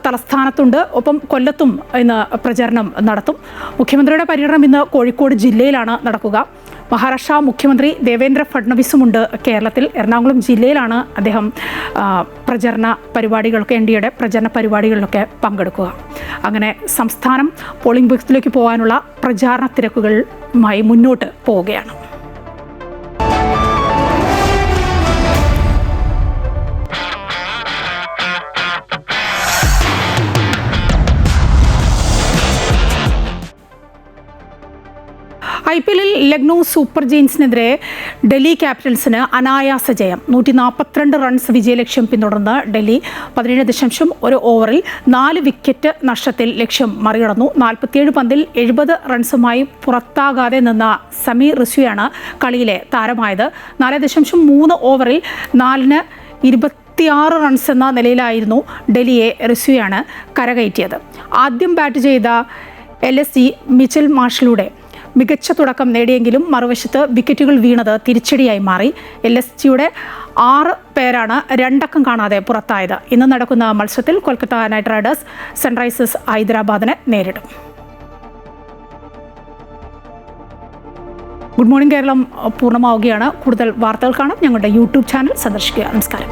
തലസ്ഥാനത്തുണ്ട്. ഒപ്പം കൊല്ലത്തും ഇന്ന് പ്രചരണം നടത്തും. മുഖ്യമന്ത്രിയുടെ പര്യടനം ഇന്ന് കോഴിക്കോട് ജില്ലയിലാണ് നടക്കുക. മഹാരാഷ്ട്ര മുഖ്യമന്ത്രി ദേവേന്ദ്ര ഫഡ്നവിസുമുണ്ട് കേരളത്തിൽ. എറണാകുളം ജില്ലയിലാണ് അദ്ദേഹം പ്രചരണ പരിപാടികൾക്ക് NDAയുടെ പ്രചരണ പരിപാടികളിലൊക്കെ പങ്കെടുക്കുക. അങ്ങനെ സംസ്ഥാനം പോളിംഗ് ബൂത്തിലേക്ക് പോകാനുള്ള പ്രചാരണ തിരക്കുകളുമായി മുന്നോട്ട് പോവുകയാണ്. IPLൽ ലക്നൗ സൂപ്പർ ജെയിൻസിനെതിരെ ഡൽഹി ക്യാപിറ്റൽസിന് അനായാസ ജയം. 142 റൺസ് വിജയലക്ഷ്യം പിന്തുടർന്ന് ഡൽഹി 17.1 ഓവറിൽ 4 വിക്കറ്റ് നഷ്ടത്തിൽ ലക്ഷ്യം മറികടന്നു. 47 പന്തിൽ 70 റൺസുമായി പുറത്താകാതെ നിന്ന സമീർ റിസ്വിയാണ് കളിയിലെ താരമായത്. 4.3 ഓവറിൽ 4-ന് 26 റൺസ് എന്ന നിലയിലായിരുന്നു ഡൽഹിയെ റിസ്വിയാണ് കരകയറ്റിയത്. ആദ്യം ബാറ്റ് ചെയ്ത LSG മിച്ചൽ മാർഷിലൂടെ മികച്ച തുടക്കം നേടിയെങ്കിലും മറുവശത്ത് വിക്കറ്റുകൾ വീണത് തിരിച്ചടിയായി മാറി. LSGയുടെ 6 പേരാണ് 2 അക്കം കാണാതെ പുറത്തായത്. ഇന്ന് നടക്കുന്ന മത്സരത്തിൽ കൊൽക്കത്ത നൈറ്റ് റൈഡേഴ്സ് സൺറൈസേഴ്സ് ഹൈദരാബാദിനെ നേരിടും. ഗുഡ് മോർണിംഗ് കേരളം പൂർണ്ണമാവുകയാണ്. കൂടുതൽ വാർത്തകൾ കാണാൻ ഞങ്ങളുടെ YouTube ചാനൽ സന്ദർശിക്കുക. നമസ്കാരം.